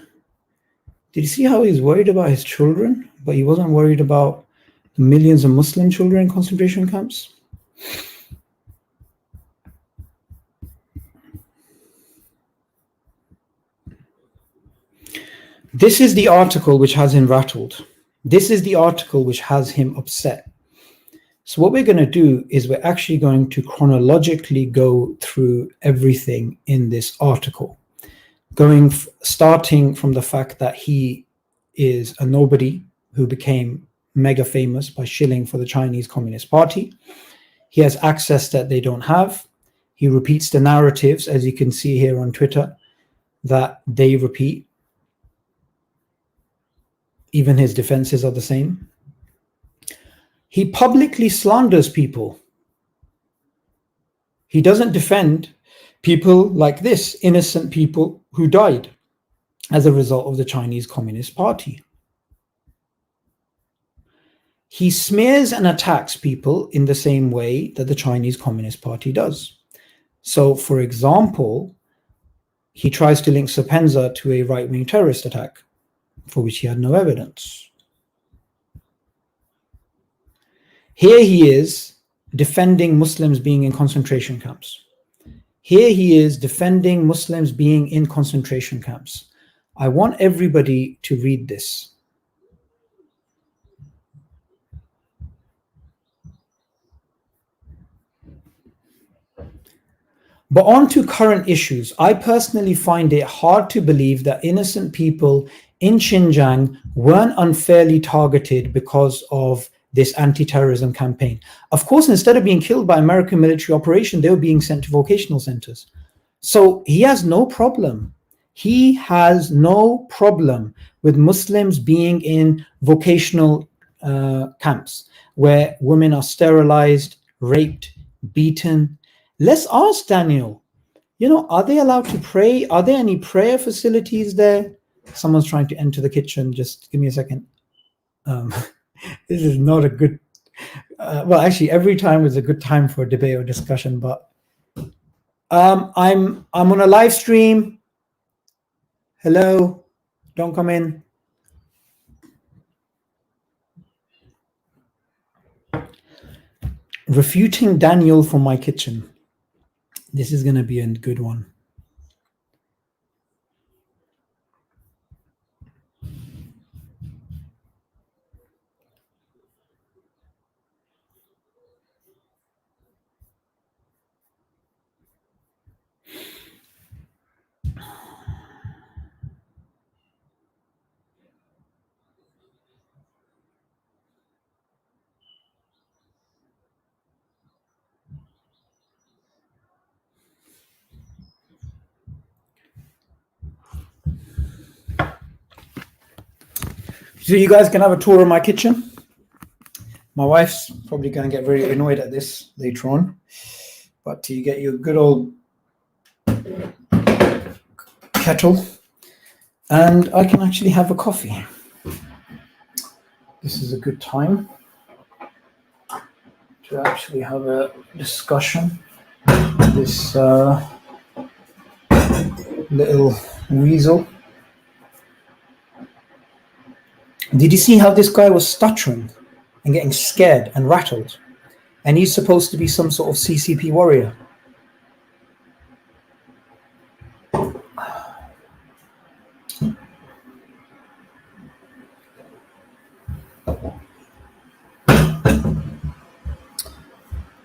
Did you see how he's worried about his children, but he wasn't worried about the millions of Muslim children in concentration camps? This is the article which has him rattled. This is the article which has him upset. So what we're going to do is we're actually going to chronologically go through everything in this article, starting from the fact that he is a nobody who became mega famous by shilling for the Chinese Communist Party. He has access that they don't have. He repeats the narratives, as you can see here on Twitter, that they repeat. even his defenses are the same. He publicly slanders people. He doesn't defend people like this, innocent people who died as a result of the Chinese Communist Party. He smears and attacks people in the same way that the Chinese Communist Party does. So, for example, he tries to link Sapenza to a right-wing terrorist attack, for which he had no evidence. Here he is defending Muslims being in concentration camps. Here he is defending Muslims being in concentration camps. I want everybody to read this. But on to current issues. I personally find it hard to believe that innocent people in Xinjiang weren't unfairly targeted because of this anti-terrorism campaign. Of course, instead of being killed by American military operation, they were being sent to vocational centers. So he has no problem. He has no problem with Muslims being in vocational camps where women are sterilized, raped, beaten. Let's ask Daniel, are they allowed to pray? Are there any prayer facilities there? Someone's trying to enter the kitchen. Just give me a second. This is not a good, well, actually, every time is a good time for a debate or discussion, but I'm on a live stream. Hello, don't come in. Refuting Daniel from my kitchen. This is going to be a good one. So you guys can have a tour of my kitchen. My wife's probably going to get very annoyed at this later on. But you get your good old kettle. And I can actually have a coffee. This is a good time to actually have a discussion with this little weasel. Did you see how this guy was stuttering and getting scared and rattled? And he's supposed to be some sort of CCP warrior.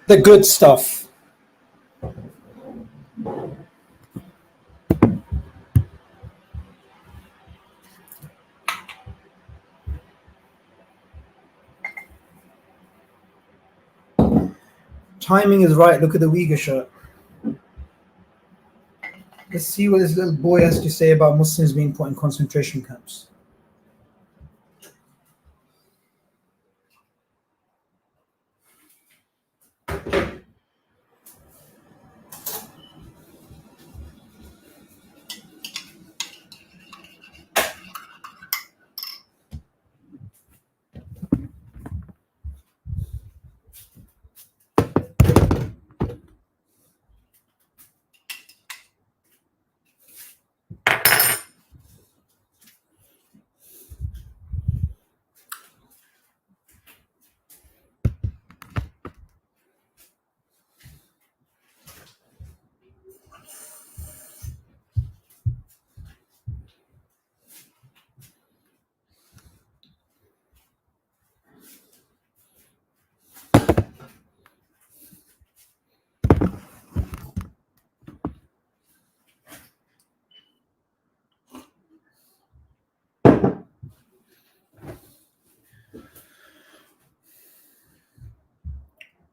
The good stuff. Timing is right. Look at the Uyghur shirt. Let's see what this little boy has to say about Muslims being put in concentration camps.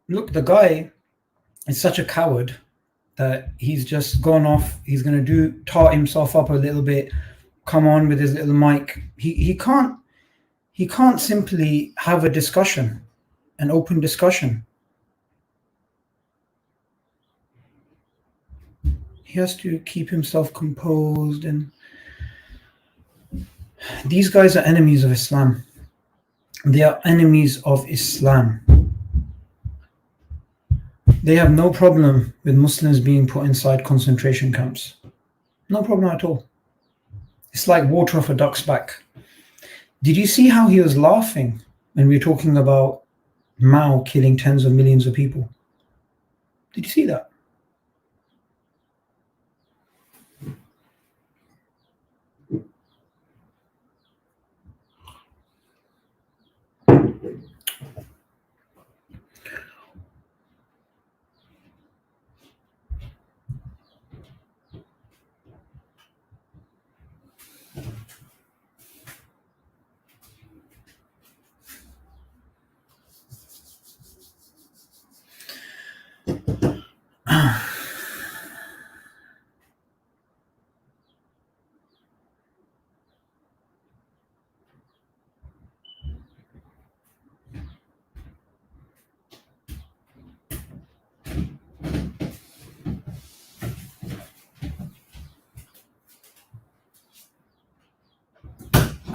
Look, the guy is such a coward that he's just gone off. He's going to tart himself up a little bit, come on with his little mic. He can't He can't simply have a discussion, an open discussion. He has to keep himself composed, and these guys are enemies of Islam. They are enemies of Islam. They have no problem with Muslims being put inside concentration camps. No problem at all. It's like water off a duck's back. Did you see how he was laughing when we were talking about Mao killing tens of millions of people? Did you see that?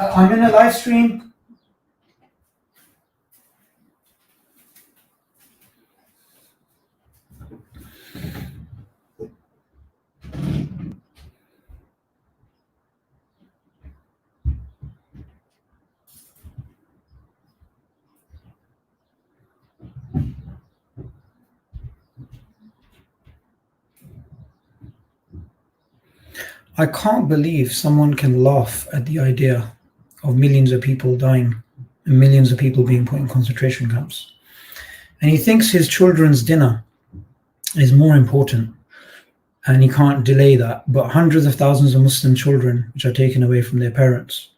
I'm in a live stream. I can't believe someone can laugh at the idea of millions of people dying and millions of people being put in concentration camps. And he thinks his children's dinner is more important and he can't delay that. But hundreds of thousands of Muslim children, which are taken away from their parents,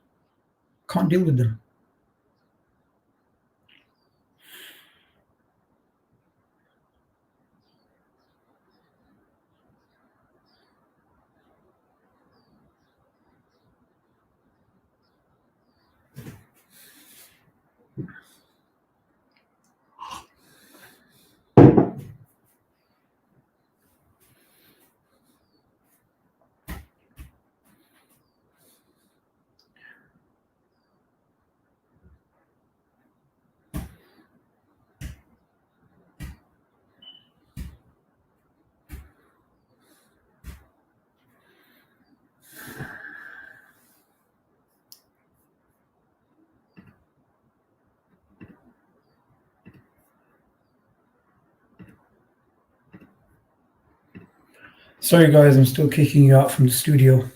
can't deal with them. Sorry guys, I'm still kicking you out from the studio.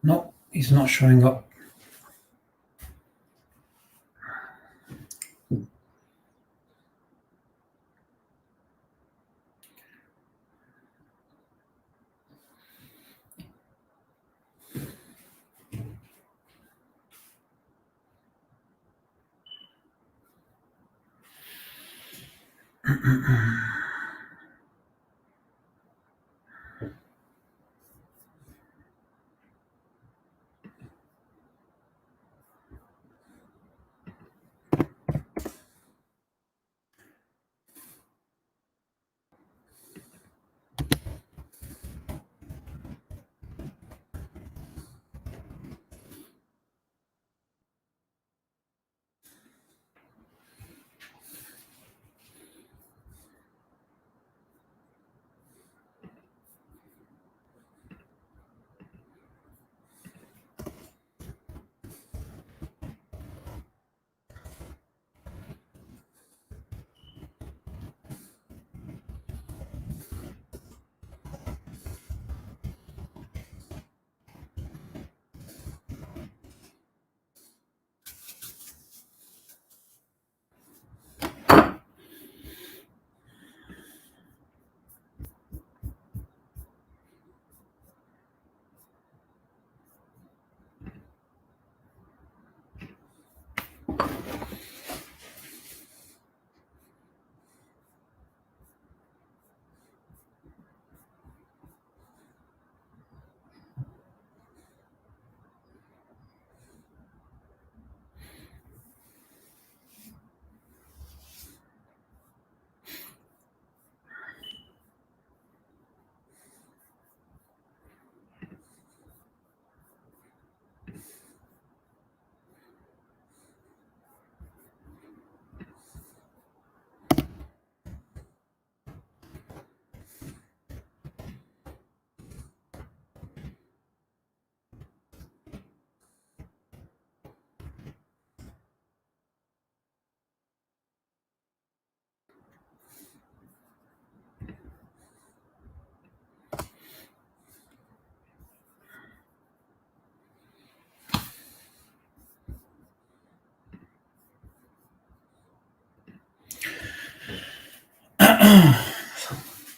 No, he's not showing up.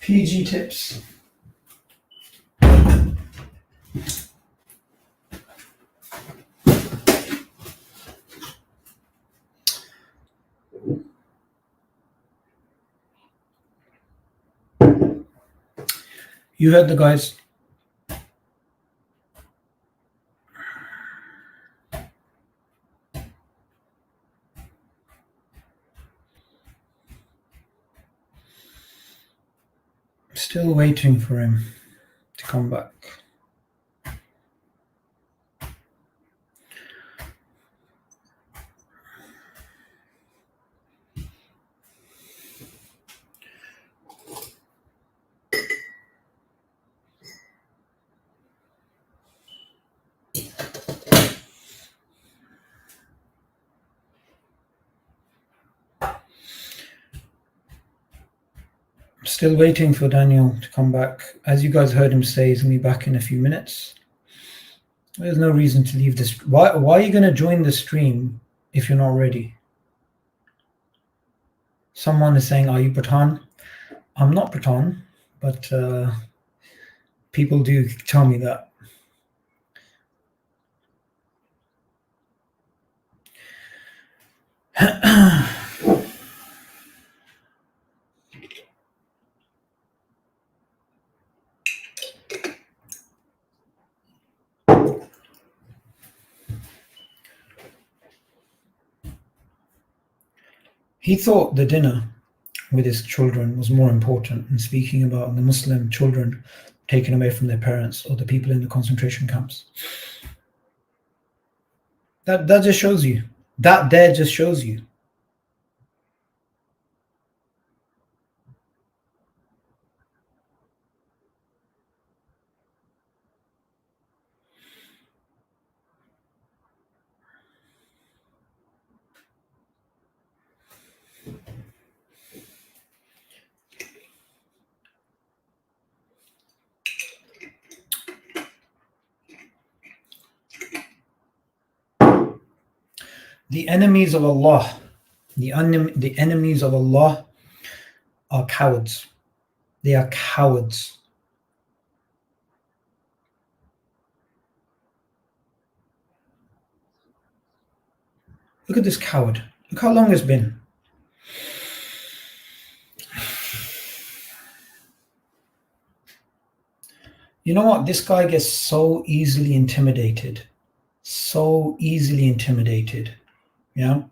PG tips. You heard the guys. Still waiting for him to come back. Still waiting for Daniel to come back. As you guys heard him say, he's going to be back in a few minutes. There's no reason to leave this. Why are you going to join the stream if you're not ready? Someone is saying, are you Pathan? I'm not Pathan, but people do tell me that. He thought the dinner with his children was more important than speaking about the Muslim children taken away from their parents or the people in the concentration camps. That just shows you. That there just shows you. The enemies of Allah, the enemies of Allah are cowards. They are cowards. Look at this coward. Look how long it's been. You know what? This guy gets so easily intimidated. So easily intimidated. Yeah.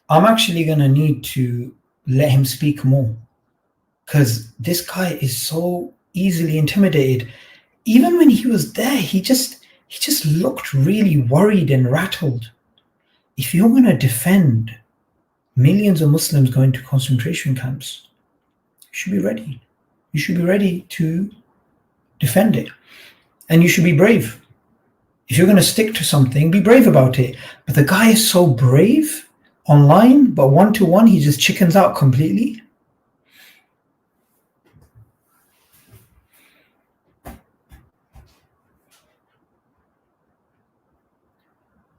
I'm actually going to need to let him speak more, because this guy is so easily intimidated. Even when he was there, he just looked really worried and rattled. If you're going to defend millions of Muslims going to concentration camps, you should be ready. You should be ready to defend it. And you should be brave. If you're going to stick to something, be brave about it. But the guy is so brave online, but one-to-one, he just chickens out completely.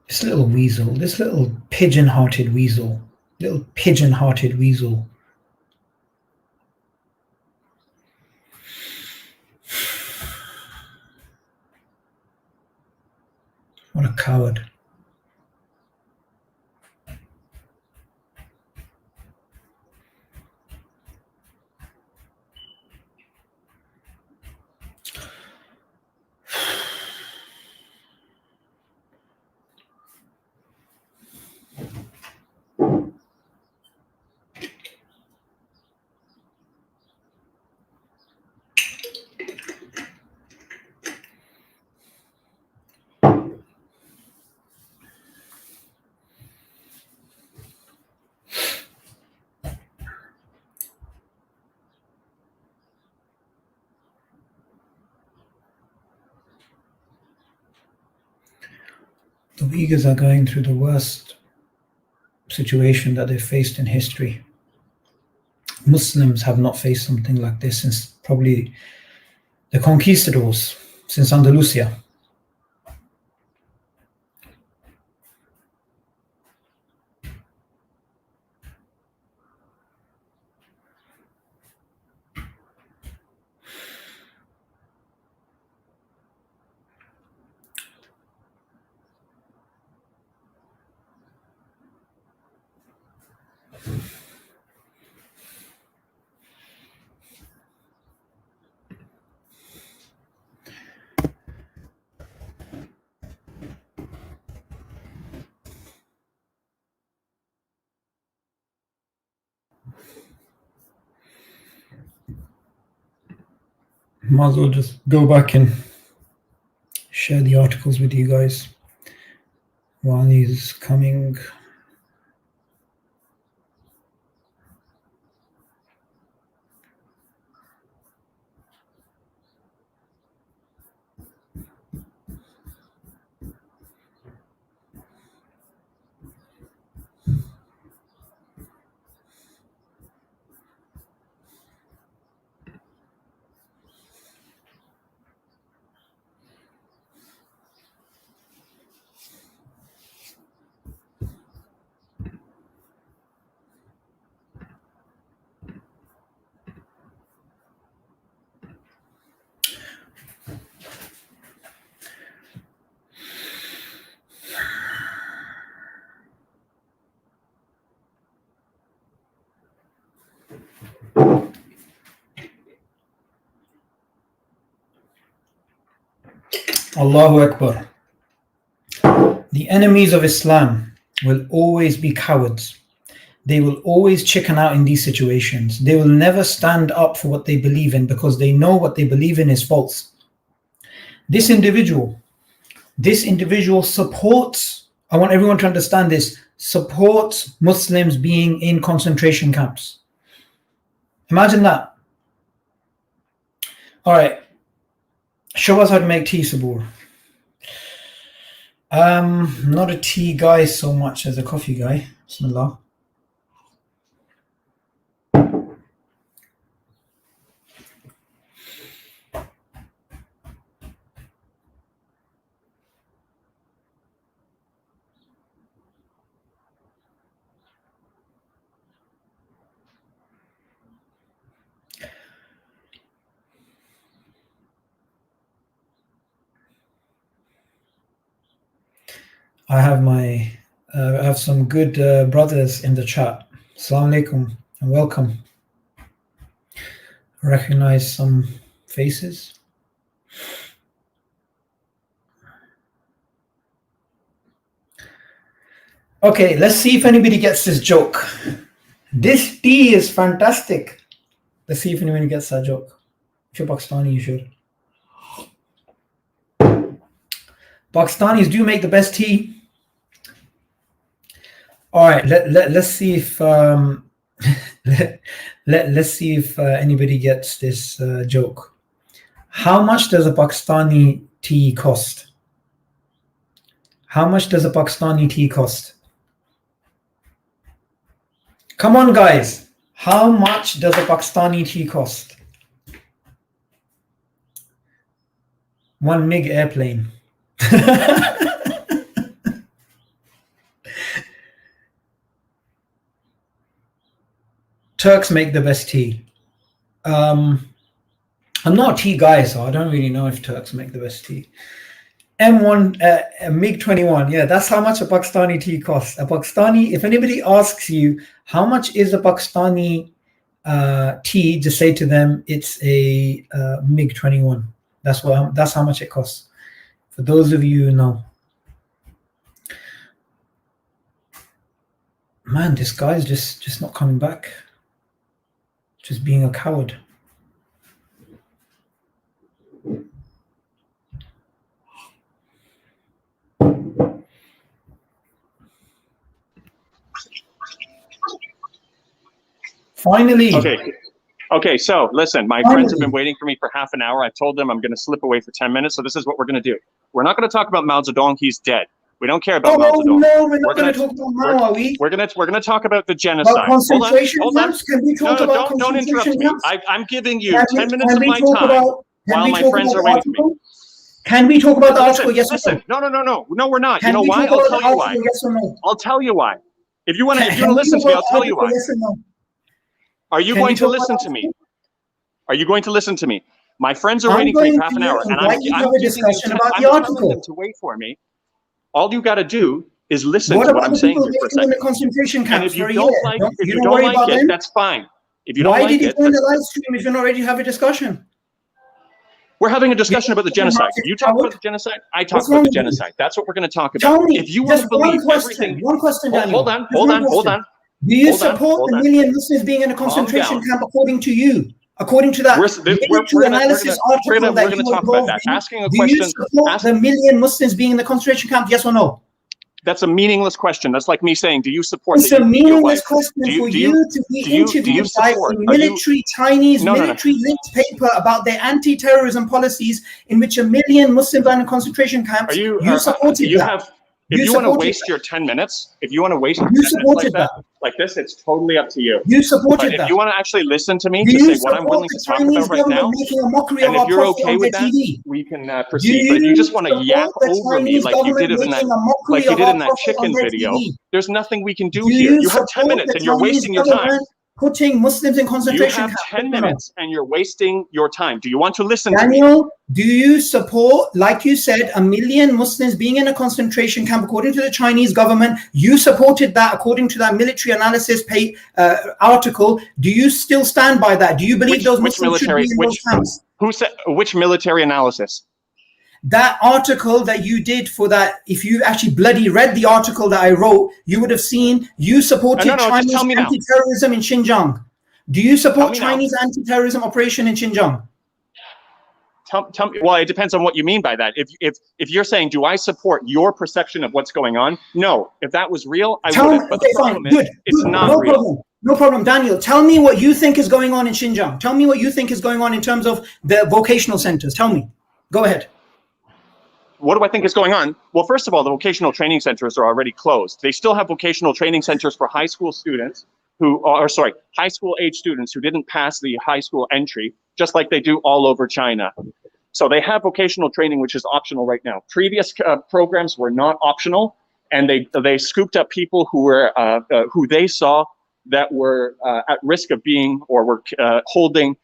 This little weasel, this little pigeon-hearted weasel, What a coward. The Uyghurs are going through the worst situation that they've faced in history. Muslims have not faced something like this since probably the conquistadors, since Andalusia. Might as well just go back and share the articles with you guys while he's coming. Allahu Akbar. The enemies of Islam will always be cowards. They will always chicken out in these situations. They will never stand up for what they believe in because they know what they believe in is false. This individual supports, I want everyone to understand this, supports Muslims being in concentration camps. Imagine that. All right. Show us how to make tea, Sabur. Not a tea guy so much as a coffee guy. Bismillah. I have some good brothers in the chat. Assalamu alaikum and welcome. Recognize some faces. Okay, let's see if anybody gets this joke. This tea is fantastic. Let's see if anybody gets that joke. If you're Pakistani, you should. Pakistanis do make the best tea. All right, let's see if let's see if anybody gets this joke. How much does a Pakistani tea cost? How much does a Pakistani tea cost? Come on, guys. How much does a Pakistani tea cost? 1 MiG airplane. Turks make the best tea. I'm not a tea guy, so I don't really know if Turks make the best tea. M1, MiG-21, yeah, that's how much a Pakistani tea costs. A Pakistani, if anybody asks you how much is a Pakistani tea, just say to them it's a MiG-21. That's how much it costs. For those of you who know. Man, this guy's just not coming back. Just being a coward. Finally. Okay, so listen, my friends have been waiting for me for half an hour. I told them I'm going to slip away for 10 minutes, so this is what we're going to do. We're not going to talk about Mao Zedong. He's dead. We don't care about Mao Zedong. No, we're not going to talk about Mao, are we? We're going to talk about the genocide. About concentration camps? Can we talk about don't interrupt concentration camps? me. I'm giving you 10 minutes of my time while my friends are waiting for me. Can we talk about the article? Yes or no? No, we're not. You know why? I'll tell you why. Yes or no? I'll tell you why. If you want to listen to me, I'll tell you why. Yes or no? Are you going to listen to me? Are you going to listen to me? My friends are waiting for me for half an hour, and I'm giving you time to wait for me. All you got to do is listen What to what about I'm the saying people here for a living in the second. concentration And camps if you for a don't year? like, Don't, if you you don't worry don't about like it, them? that's fine. If you don't Why like did you it, join the live stream if you're not ready to have a discussion? we're having a You're discussion about the genocide. You talk about the genocide, I talk What's about wrong the with you? genocide. That's what we're going to talk about. Tell me, If you want just to believe one question, everything, one question, Daniel. hold on, Just hold one on, question. hold on. Do you Hold on, support hold the on. million Muslims being in a concentration down. camp according to you? According to that military analysis article that you talk about involved that. in, Asking a do you question, support the million Muslims being in the concentration camp? Yes or no? that's a meaningless question. That's like me saying, do you support It's that a you beat your meaningless wife? question Do you, for do you you, to be do you, do interviewed you by a support? military Chinese No, no, no. military linked paper about their anti-terrorism policies in which a million Muslims are in concentration camps. You supported that. If you want to waste that. your 10 minutes, if you want to waste your 10 You minutes supported like that. like this, it's totally up to you. You supported But that. if you want to actually listen to me Do to you say what I'm support willing the to talk Chinese about right government now, making a mockery and of if our you're prophet okay on with their that, TV? we can Do proceed. But if you just want to support yap the over me Chinese like you government did in making that, a mockery like you of did our in that prophet on chicken their video, TV? there's nothing we can do Do here. you You have 10 support minutes the and you're Chinese wasting your time. government putting Muslims in You concentration have camps? 10 minutes and you're wasting your time. Do you want to listen to me? Daniel, do you support, like you said, a million Muslims being in a concentration camp according to the Chinese government? You supported that according to that military analysis article. Do you still stand by that? Do you believe those Muslims should be in those camps? Who said which military analysis? That article that you did for that, if you actually bloody read the article that I wrote, you would have seen you supported Chinese anti-terrorism in Xinjiang. Do you support Chinese anti-terrorism operation in Xinjiang? Tell me, well, it depends on what you mean by that. If you're saying, do I support your perception of what's going on? No. If that was real, I would. But the problem is, it's not real. No problem, Daniel. Tell me what you think is going on in Xinjiang. Tell me what you think is going on in terms of the vocational centers. Tell me. Go ahead. What do I think is going on? Well, first of all, the vocational training centers are already closed. They still have vocational training centers for high school students high school age students who didn't pass the high school entry, just like they do all over China. So they have vocational training, which is optional right now. Previous programs were not optional, and they scooped up people who were who they saw that were at risk of being or were holding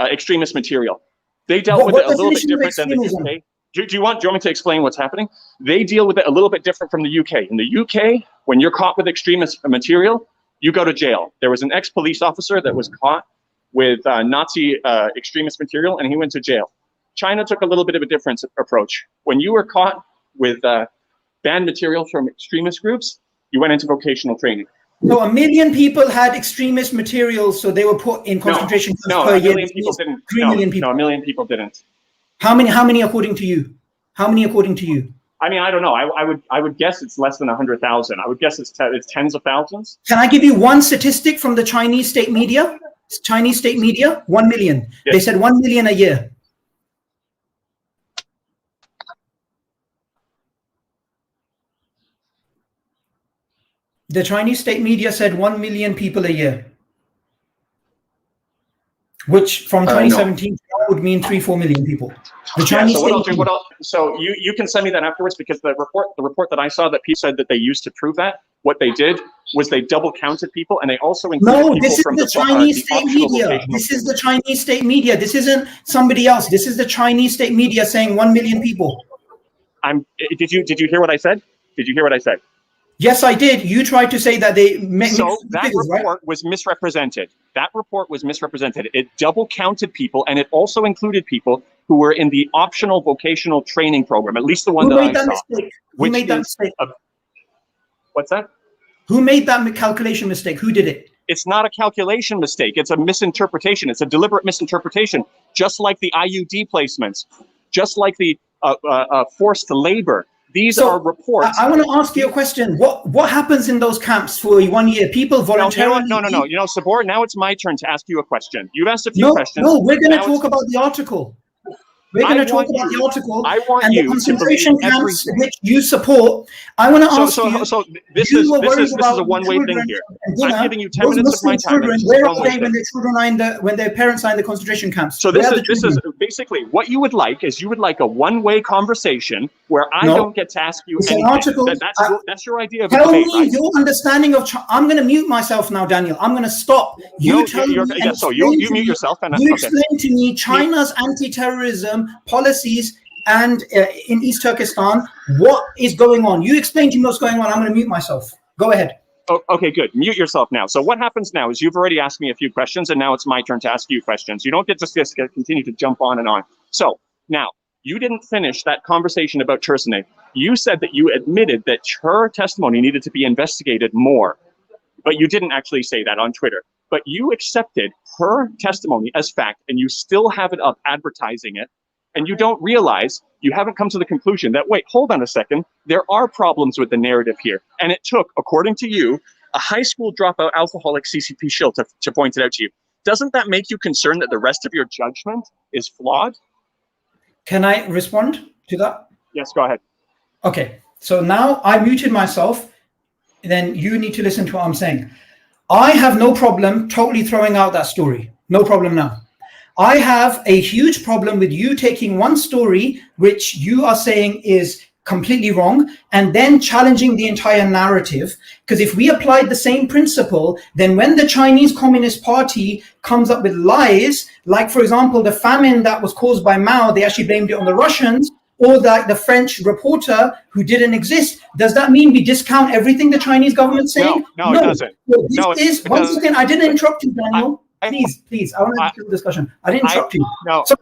extremist material. They dealt with it a little bit different than the UK. Do you want me to explain what's happening? They deal with it a little bit different from the UK. In the UK, when you're caught with extremist material, you go to jail. There was an ex-police officer that was caught with Nazi extremist material, and he went to jail. China took a little bit of a different approach. When you were caught with banned material from extremist groups, you went into vocational training. So 1 million people had extremist materials, so they were put in concentration camps per year. 1 million people didn't. 3 million people. No, 1 million people didn't. How many according to you? How many according to you? I mean, I don't know. I would guess it's less than 100,000. I would guess it's tens of thousands. Can I give you one statistic from the Chinese state media? Chinese state media, 1 million. Yes. They said 1 million a year. The Chinese state media said 1 million people a year, which from 2017 would mean 3-4 million people. The Chinese so you can send me that afterwards, because the report that I saw that Pete said that they used to prove that, what they did was they double counted people, and they also included people from the Chinese state media. This is the Chinese state media. This isn't somebody else. This is the Chinese state media saying 1 million people. Did you hear what I said? Did you hear what I said? Yes, I did. You tried to say that they so that report was misrepresented. That report was misrepresented. It double counted people, and it also included people who were in the optional vocational training program, at least the one that I saw. Who made that mistake? What's that? Who made that calculation mistake? Who did it? It's not a calculation mistake. It's a misinterpretation. It's a deliberate misinterpretation, just like the IUD placements, just like the forced labor. These are reports. I want to ask you a question. What happens in those camps for 1 year? People voluntarily... No. You know, Sabor, now it's my turn to ask you a question. You've asked a few questions. No, we're going to talk about the article. We're going to talk about the article and the concentration camps which you support. I want to ask you. So this is a one-way thing here. I'm giving you 10 minutes of my time. Where are they when their children are when their parents are in the concentration camps? So this is basically what you would like is you would like a one-way conversation where I don't get to ask you anything. Article, that's your idea of tell me your understanding of. I'm going to mute myself now, Daniel. I'm going to stop. You mute yourself. You explain to me China's anti-terrorism policies and in East Turkestan. What is going on? You explain to me what's going on. I'm going to mute myself. Go ahead. Oh, okay, good. Mute yourself now. So what happens now is you've already asked me a few questions, and now it's my turn to ask you questions. You don't get to just continue to jump on and on. So now, you didn't finish that conversation about Tursunay. You said that you admitted that her testimony needed to be investigated more, but you didn't actually say that on Twitter. But you accepted her testimony as fact, and you still have it up advertising it, and you don't realize, you haven't come to the conclusion that, wait, hold on a second, there are problems with the narrative here. And it took, according to you, a high school dropout alcoholic CCP shill to point it out to you. Doesn't that make you concerned that the rest of your judgment is flawed? Can I respond to that? Yes, go ahead. Okay, so now I muted myself, then you need to listen to what I'm saying. I have no problem totally throwing out that story. No problem now. I have a huge problem with you taking one story, which you are saying is completely wrong, and then challenging the entire narrative. Because if we applied the same principle, then when the Chinese Communist Party comes up with lies, like, for example, the famine that was caused by Mao, they actually blamed it on the Russians, or like the French reporter who didn't exist. Does that mean we discount everything the Chinese government's saying? No, it doesn't. So one second, I didn't interrupt you, Daniel. Please, I want to have a discussion. I didn't interrupt you. No. So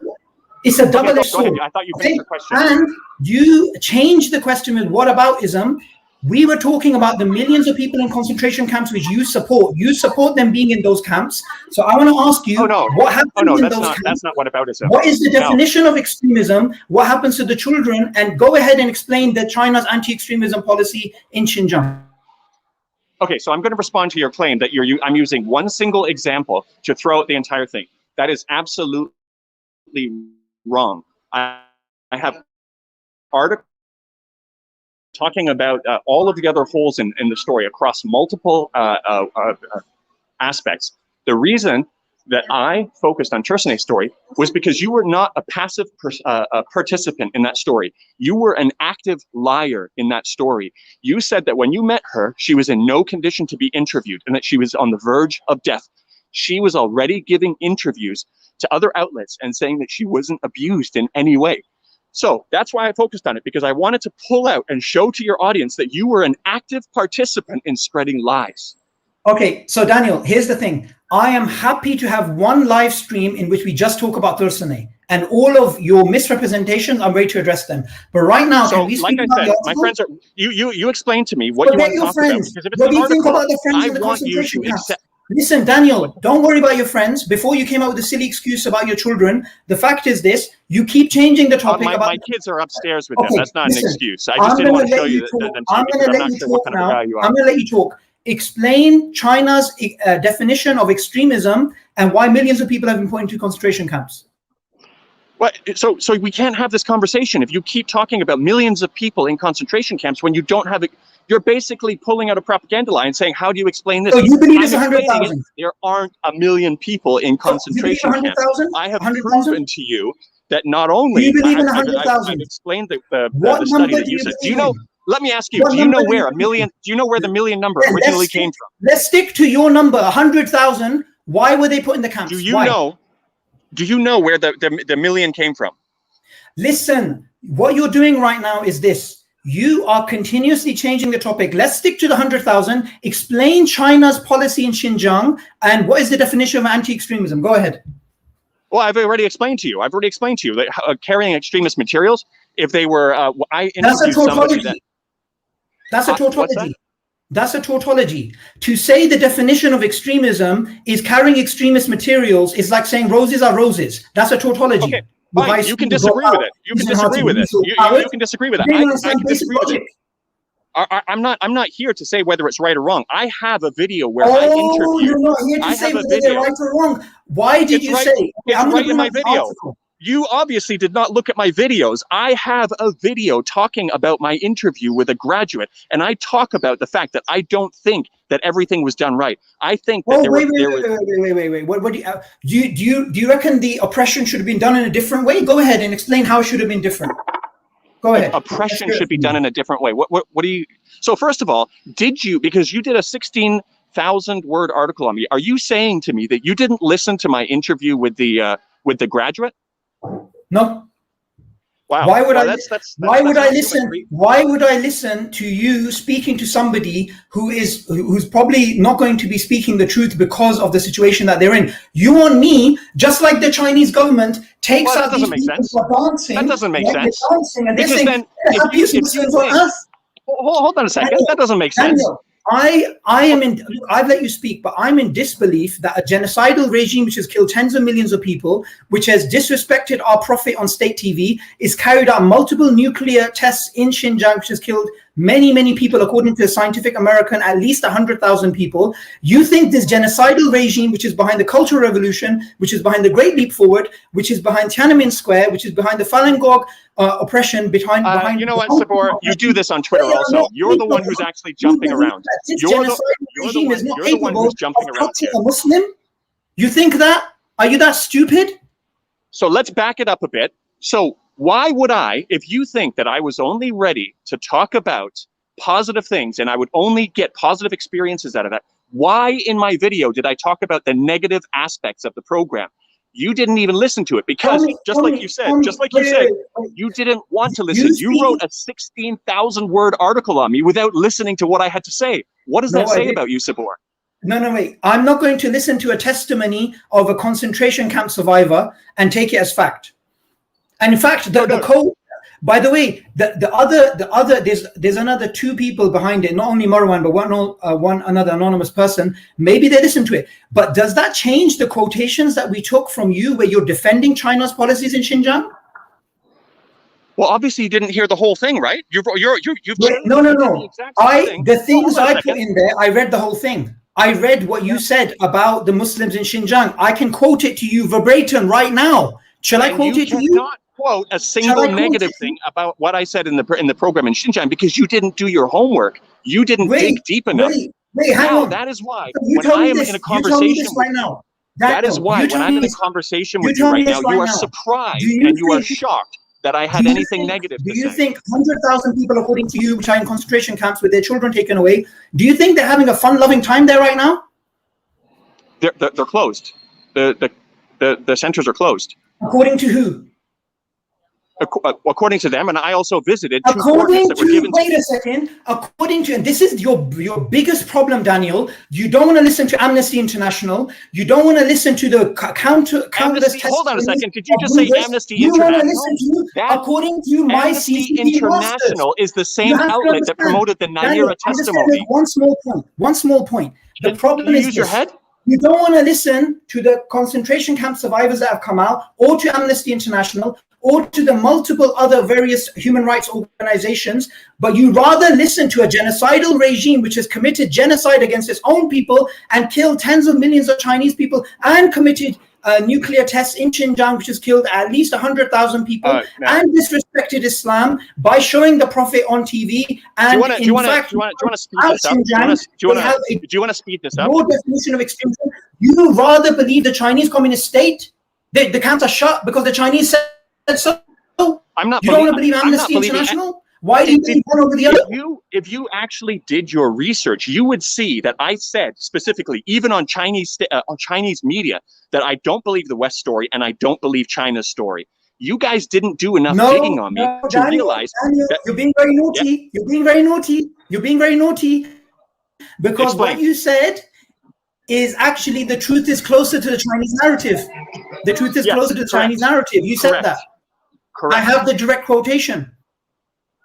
it's a double-edged sword. I thought you finished the question. And you changed the question with whataboutism. We were talking about the millions of people in concentration camps which you support. You support them being in those camps. So I want to ask you, what happens in those camps? That's not whataboutism. What is the definition of extremism? What happens to the children? And go ahead and explain the China's anti-extremism policy in Xinjiang. Okay, so I'm going to respond to your claim that I'm using one single example to throw out the entire thing. That is absolutely wrong. I have articles talking about all of the other holes in the story across multiple aspects. The reason that I focused on Tursunay's story was because you were not a passive participant in that story. You were an active liar in that story. You said that when you met her, she was in no condition to be interviewed and that she was on the verge of death. She was already giving interviews to other outlets and saying that she wasn't abused in any way. So that's why I focused on it, because I wanted to pull out and show to your audience that you were an active participant in spreading lies. Okay, so Daniel, here's the thing. I am happy to have one live stream in which we just talk about Tursunay, and all of your misrepresentations, I'm ready to address them. But right now, so, like I said, my friends are, you explain to me what you want to talk about. Because if it's what do you think about the friends in the concentration camps? Listen, Daniel, don't worry about your friends. Before you came out with a silly excuse about your children, the fact is this, you keep changing the topic. My kids are upstairs with them. That's not an excuse. I just didn't want to show you that I'm not sure what kind of guy you are. I'm going to let you talk. Explain China's definition of extremism and why millions of people have been put into concentration camps. Well, so we can't have this conversation if you keep talking about millions of people in concentration camps when you don't have it. You're basically pulling out a propaganda line saying, how do you explain this? So you believe it's 100,000? There aren't a million people in concentration camps. I have proven to you that not only I've explained the study that you said. Do you know? Let me ask you. Do you know where the million number originally came from? Let's stick to your number, 100,000. Why were they put in the camps? Do you know where the million came from? Listen, what you're doing right now is this. You are continuously changing the topic. Let's stick to the 100,000. Explain China's policy in Xinjiang and what is the definition of anti-extremism. Go ahead. Well, I've already explained to you. That carrying extremist materials, if they were, that's a tautology. That's a tautology. That's a tautology. To say the definition of extremism is carrying extremist materials is like saying roses are roses. That's a tautology. Okay. Fine, you can disagree with it. You can disagree with it. You can disagree with it. I can disagree with it. I'm not here to say whether it's right or wrong. I have a video where I interviewed. You're not here to say whether it's right or wrong. Why did you say? It's right in my video. You obviously did not look at my videos. I have a video talking about my interview with a graduate, and I talk about the fact that I don't think that everything was done right. I think that wait. What do you reckon the oppression should have been done in a different way? Go ahead and explain how it should have been different. Go ahead. Oppression should be done in a different way. What do you? So first of all, because you did a 16,000 word article on me, are you saying to me that you didn't listen to my interview with the graduate? No. Wow. Why would Well, why would I not listen? human. Why would I listen to you speaking to somebody who's probably not going to be speaking the truth because of the situation that they're in? You want me, just like the Chinese government takes Well, out that these doesn't make people sense. who are dancing. That doesn't make right? sense. They're dancing and they're Because saying, then, "Have if you Muslims on think, us." hold on a second, Daniel, that doesn't make sense. Daniel, I've let you speak, but I'm in disbelief that a genocidal regime which has killed tens of millions of people, which has disrespected our prophet on state TV, is carried out multiple nuclear tests in Xinjiang, which has killed many people, according to Scientific American, at least 100,000 people. You think this genocidal regime, which is behind the Cultural Revolution, which is behind the Great Leap Forward, which is behind Tiananmen Square, which is behind the Falun Gong oppression, behind You know what, Sabor? You do this on Twitter also. You're the one who's actually jumping around. You're the one who's jumping around here. A Muslim? You think that? Are you that stupid? So let's back it up a bit. So why would I, if you think that I was only ready to talk about positive things and I would only get positive experiences out of that, why in my video did I talk about the negative aspects of the program? You didn't even listen to it because, just like you said, you didn't want to listen. You wrote a 16,000-word article on me without listening to what I had to say. What does that say about you, Sabor? No, wait. I'm not going to listen to a testimony of a concentration camp survivor and take it as fact. And in fact, the code. By the way, the other there's another two people behind it, not only Marwan, but one another anonymous person. Maybe they listen to it. But does that change the quotations that we took from you where you're defending China's policies in Xinjiang? Well, obviously you didn't hear the whole thing, right? No. The things I put in there, I read the whole thing. I read what you said about the Muslims in Xinjiang. I can quote it to you verbatim right now. Shall I quote it to you? Not quote a single negative thing about what I said in the program in Xinjiang because you didn't do your homework. You didn't dig deep enough. Hang on. That is why when I am in a conversation right now. That is why when I'm in a conversation with you right now, you are surprised and you are shocked that I had anything negative to say. Do you think 100,000 people, according to you, which are in concentration camps with their children taken away, do you think they're having a fun-loving time there right now? They're closed. The centers are closed. According to who? According to them, and I also visited two coordinates that were given. Wait a second. According to, and this is your biggest problem, Daniel. You don't want to listen to Amnesty International. You don't want to listen to the countless. Hold on a second. Did you just say Amnesty International? According to my Amnesty International is the same outlet that promoted the Naira testimony. One small point. The problem is use your head. You don't want to listen to the concentration camp survivors that have come out, or to Amnesty International, or to the multiple other various human rights organizations, but you rather listen to a genocidal regime which has committed genocide against its own people and killed tens of millions of Chinese people and committed nuclear tests in Xinjiang, which has killed at least 100,000 people and disrespected Islam by showing the Prophet on TV. And do you want to speed this up? Do you want to speed this up? Your definition of extremism. You rather believe the Chinese Communist state? The camps are shut because the Chinese said so. I'm not. You don't want to believe Amnesty International? Why do you believe one over the other? If you actually did your research, you would see that I said specifically, even on Chinese media, that I don't believe the West story and I don't believe China's story. You guys didn't do enough digging on me to realize that you're being very naughty. Yeah. You're being very naughty. You're being very naughty because what you said is actually the truth is closer to the Chinese narrative. The truth is closer to the Chinese narrative. You said that. Correct. I have the direct quotation.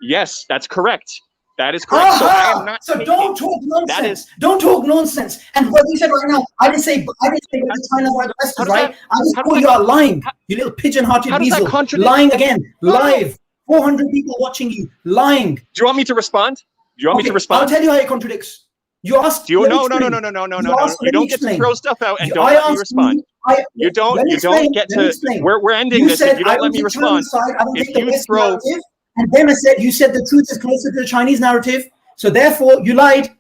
Yes, that's correct. That is correct. So I am not. So don't talk nonsense. Don't talk nonsense. And what you said right now, I didn't say that China or the West is right. I just call you out lying. You little pigeon-hearted weasel. Lying again. Live. 400 people watching you. Lying. Do you want me to respond? Do you want me to respond? I'll tell you how it contradicts. You asked. No. You don't get to throw stuff out and don't let me respond. You don't get to. We're ending this if you don't let me respond. If you throw. And then I said, you said the truth is closer to the Chinese narrative. So therefore, you lied.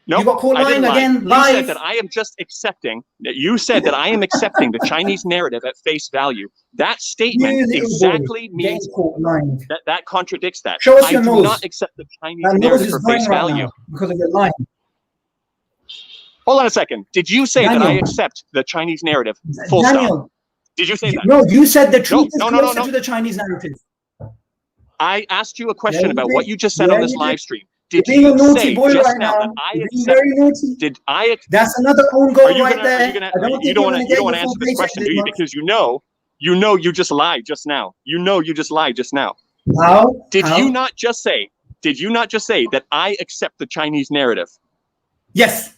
No, you got caught lying again. You said that I am just accepting. You said that I am accepting the Chinese narrative at face value. That statement exactly means that contradicts that. Show us your nose. I do not accept the Chinese narrative for face value because of your lying. Hold on a second. Did you say that I accept the Chinese narrative? Full stop. Did you say that? No, you said the truth No, is no, no, closer no. to the Chinese narrative. I asked you a question Yeah, you about did. what you just said Yeah, on this you live did. stream. You're Did being a you naughty say boy just right now that now. I You're being accept? very naughty. Did I? That's another own Are goal you right gonna? there. Are you gonna? I don't You think don't you're want going to. to You get don't want your to full answer this paycheck question, this do you? month. Because you know, you just lied just now. You know, you just lied just now. How? Did How? you not just say? Did you not just say that I accept the Chinese narrative? Yes.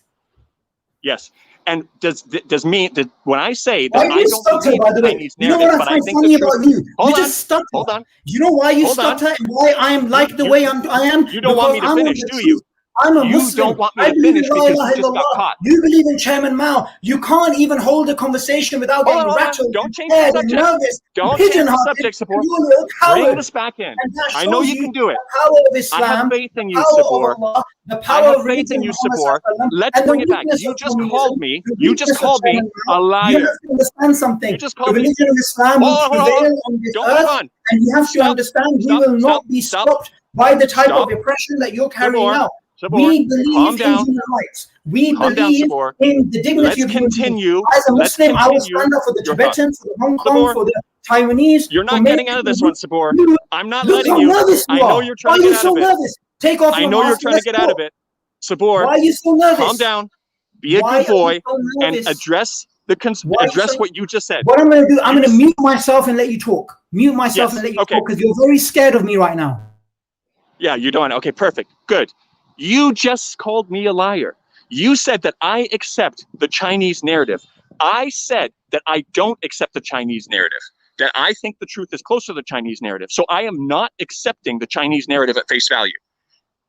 Yes. And when I say Why that do I you don't stutter, believe by the the way? Chinese You know narrative, what I but I find think the funny truth. about you? Hold You on. just stutter. Hold on. You know why you Hold on. stutter and why I am like the way I am? You don't want me to finish, do you? I'm a You Muslim. don't want me I to believe finish in La because ilaha you just got illallah. caught. You believe in Chairman Mao. You can't even hold a conversation without Hold getting on. rattled, Don't and change the scared and subject. nervous, and Don't change the pigeon-hearted, subject, and Sabor. you're a little Bring coward. this back in. And that I know shows you can do it. the power of I Islam, have faith in the you, power Sabor. of Allah, the I power have of faith religion, in you, Muhammad Sabor. sallallahu alaihi wasallam, Let's and the bring it back. weakness You of just communism, called me. the You just weakness of called me Chairman a Mao. You liar. have to understand something. You just The called me. religion of Islam will Hold on. prevail on this Don't move earth, on. and you have to Stop. understand we Stop. will not Stop. be Stop. stopped by the type Stop. of oppression that you're carrying Sabor. out. Sabor. We Calm believe in down. human rights. We Calm down, believe Sabor. in the dignity Let's of human beings. continue. As a Let's Muslim, I will continue stand up for the your thought. Tibetans, for the Hong Kong, Sabor. for the Taiwanese. You're for not many getting out of people this who- one, Sabor. Look I'm not Look letting how you. nervous I you know are. you're Why trying are to you get out so of it. nervous? Take off I your know you're mask. trying to Let's get go. out of it. Sabor, Why are you so nervous? calm down. Be a Why good are you boy so and nervous? address Why are you address so- what you just said. What I'm going to do, I'm You going to s- mute myself and let you talk. Mute myself Yes, and let you okay. talk because you're very scared of me right now. Yeah, you don't. Okay, perfect. Good. You just called me a liar. You said that I accept the Chinese narrative. I said that I don't accept the Chinese narrative, that I think the truth is closer to the Chinese narrative. So I am not accepting the Chinese narrative at face value.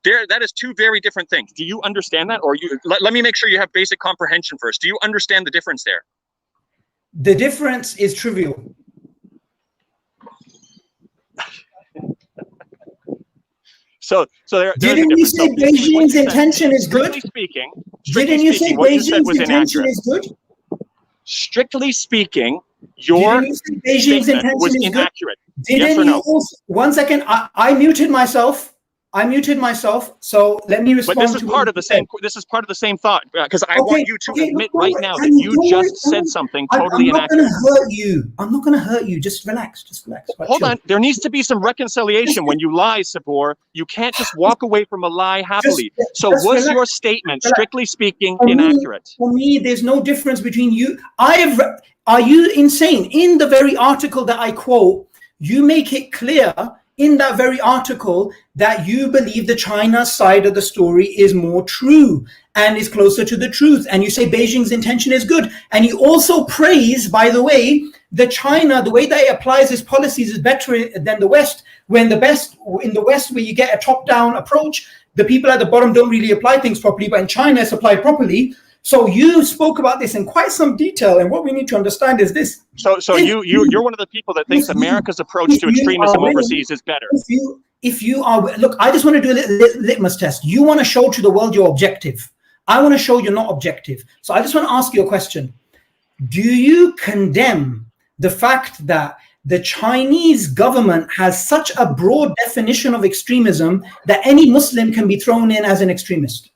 That is two very different things. Do you understand that? Or let me make sure you have basic comprehension first. Do you understand the difference there? The difference is trivial. So there's a Didn't you difference. say So basically what Beijing's you said, intention is good? strictly speaking, Didn't you say what you said Beijing's was intention inaccurate. is good? Strictly speaking, your Didn't you say Beijing's statement intention was is good? inaccurate. Didn't Yes or you no? also, one second, I muted myself. So let me respond But this is to what part you of the said. same. This is part of the same thought because I Okay, want you to okay, admit no, right no, now and that you don't worry, just said something I'm totally not going inaccurate. to hurt you. I'm not going to hurt you. Just relax. Right, Hold chill. on. There needs to be some reconciliation when you lie, Sabor. You can't just walk away from a lie happily. So just was relax, your statement, relax. strictly speaking, For me- inaccurate? For me, there's no difference between you. Are you insane? In the very article that I quote, you make it clear in that very article that you believe the China side of the story is more true and is closer to the truth. And you say Beijing's intention is good. And you also praise, by the way, the China, the way that it applies its policies is better than the West. In the West, where you get a top-down approach, the people at the bottom don't really apply things properly, but in China it's applied properly. So you spoke about this in quite some detail, and what we need to understand is this. So you're one of the people that thinks America's approach to extremism overseas is better. If you are, look, I just want to do a litmus test. You want to show to the world you're objective. I want to show you're not objective. So I just want to ask you a question. Do you condemn the fact that the Chinese government has such a broad definition of extremism that any Muslim can be thrown in as an extremist?